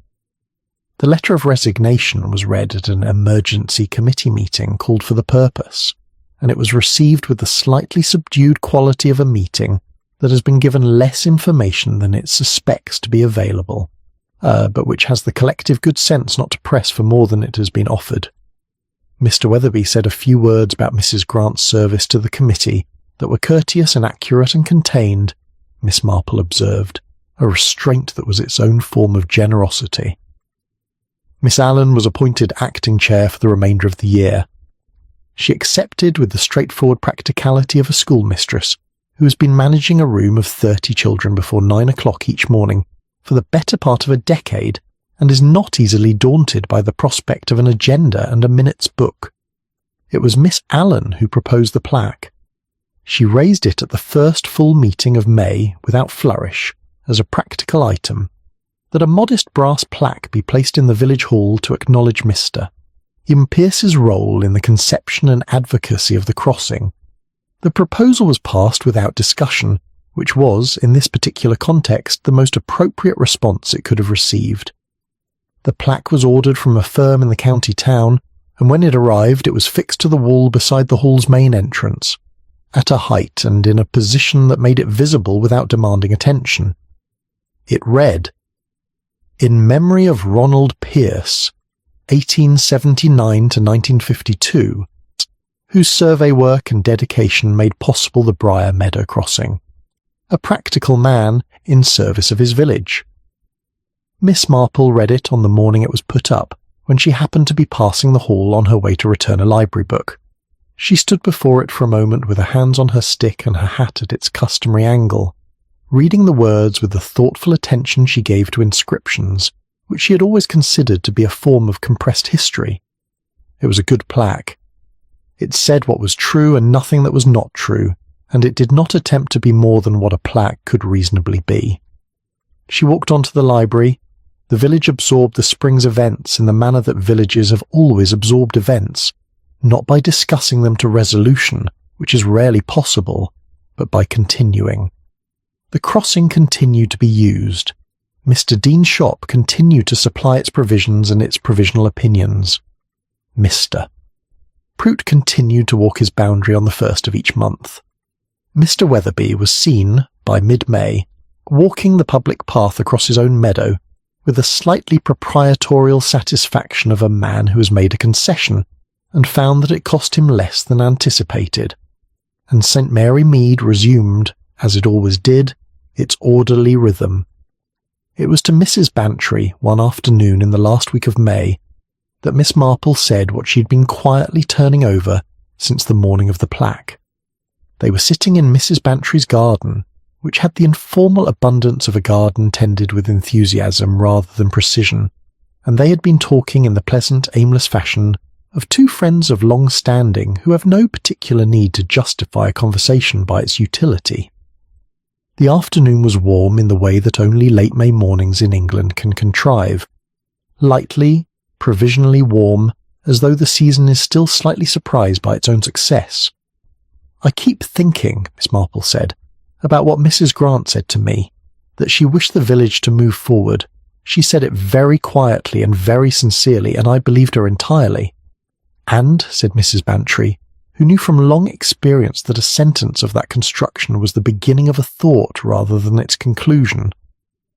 The letter of resignation was read at an emergency committee meeting called for the purpose, and it was received with the slightly subdued quality of a meeting that has been given less information than it suspects to be available, but which has the collective good sense not to press for more than it has been offered. Mr. Weatherby said a few words about Mrs. Grant's service to the committee that were courteous and accurate and contained, Miss Marple observed, a restraint that was its own form of generosity. Miss Allen was appointed acting chair for the remainder of the year. She accepted with the straightforward practicality of a schoolmistress, who has been managing a room of 30 children before 9 o'clock each morning for the better part of a decade and is not easily daunted by the prospect of an agenda and a minutes book. It was Miss Allen who proposed the plaque. She raised it at the first full meeting of May without flourish as a practical item, that a modest brass plaque be placed in the village hall to acknowledge Mr. Pierce's role in the conception and advocacy of the crossing. The proposal was passed without discussion, which was, in this particular context, the most appropriate response it could have received. The plaque was ordered from a firm in the county town, and when it arrived it was fixed to the wall beside the hall's main entrance, at a height and in a position that made it visible without demanding attention. It read, "In memory of Ronald Pierce, 1879 to 1952, whose survey work and dedication made possible the Briar Meadow crossing. A practical man in service of his village." Miss Marple read it on the morning it was put up, when she happened to be passing the hall on her way to return a library book. She stood before it for a moment with her hands on her stick and her hat at its customary angle, reading the words with the thoughtful attention she gave to inscriptions, which she had always considered to be a form of compressed history. It was a good plaque. It said what was true and nothing that was not true, and it did not attempt to be more than what a plaque could reasonably be. She walked on to the library. The village absorbed the spring's events in the manner that villages have always absorbed events, not by discussing them to resolution, which is rarely possible, but by continuing. The crossing continued to be used. Mr. Dean's shop continued to supply its provisions and its provisional opinions. Mr. Prout continued to walk his boundary on the first of each month. Mr. Weatherby was seen, by mid-May, walking the public path across his own meadow with the slightly proprietorial satisfaction of a man who has made a concession and found that it cost him less than anticipated, and St. Mary Mead resumed, as it always did, its orderly rhythm. It was to Mrs. Bantry, one afternoon in the last week of May, that Miss Marple said what she had been quietly turning over since the morning of the plaque. They were sitting in Mrs. Bantry's garden, which had the informal abundance of a garden tended with enthusiasm rather than precision, and they had been talking in the pleasant, aimless fashion of two friends of long standing who have no particular need to justify a conversation by its utility. The afternoon was warm in the way that only late May mornings in England can contrive, lightly, provisionally warm, as though the season is still slightly surprised by its own success. "I keep thinking," Miss Marple said, "about what Mrs. Grant said to me, that she wished the village to move forward. She said it very quietly and very sincerely, and I believed her entirely." "And," said Mrs. Bantry, who knew from long experience that a sentence of that construction was the beginning of a thought rather than its conclusion,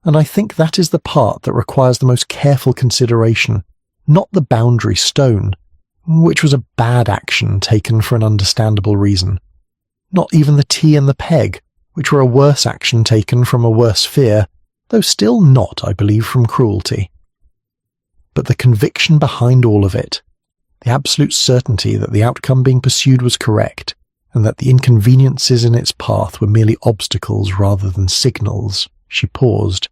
"and I think that is the part that requires the most careful consideration, not the boundary stone, which was a bad action taken for an understandable reason, not even the tee and the peg, which were a worse action taken from a worse fear, though still not, I believe, from cruelty. But the conviction behind all of it, the absolute certainty that the outcome being pursued was correct, and that the inconveniences in its path were merely obstacles rather than signals." She paused.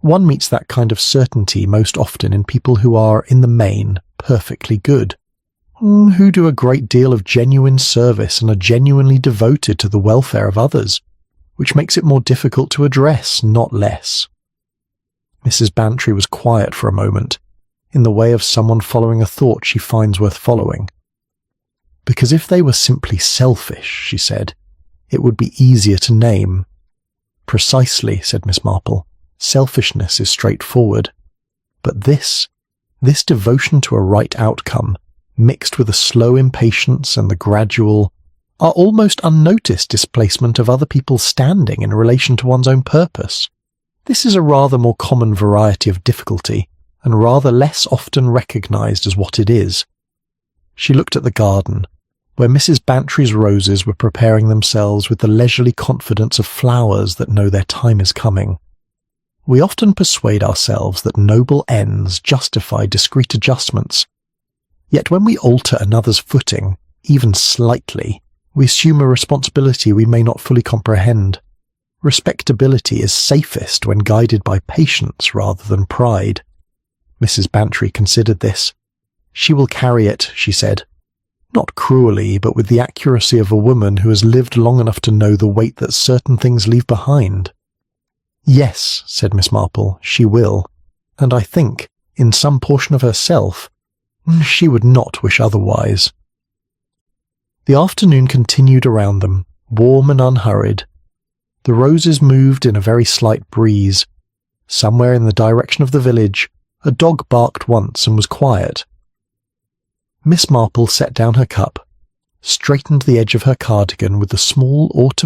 "One meets that kind of certainty most often in people who are, in the main, perfectly good, who do a great deal of genuine service and are genuinely devoted to the welfare of others, which makes it more difficult to address, not less." Mrs. Bantry was quiet for a moment, in the way of someone following a thought she finds worth following. "Because if they were simply selfish," she said, "it would be easier to name." "Precisely," said Miss Marple. "Selfishness is straightforward. But this devotion to a right outcome, mixed with a slow impatience and the gradual, almost unnoticed displacement of other people's standing in relation to one's own purpose. This is a rather more common variety of difficulty, and rather less often recognized as what it is." She looked at the garden, where Mrs. Bantry's roses were preparing themselves with the leisurely confidence of flowers that know their time is coming. We often persuade ourselves that noble ends justify discreet adjustments, yet when we alter another's footing, even slightly, We assume a responsibility we may not fully comprehend. Respectability is safest when guided by patience rather than pride. Mrs. Bantry considered this. She will carry it, she said. Not cruelly, but with the accuracy of a woman who has lived long enough to know the weight that certain things leave behind. Yes, said Miss Marple, she will, and I think, in some portion of herself, she would not wish otherwise. The afternoon continued around them, warm and unhurried. The roses moved in a very slight breeze. Somewhere in the direction of the village, a dog barked once and was quiet. Miss Marple set down her cup, straightened the edge of her cardigan with the small autumn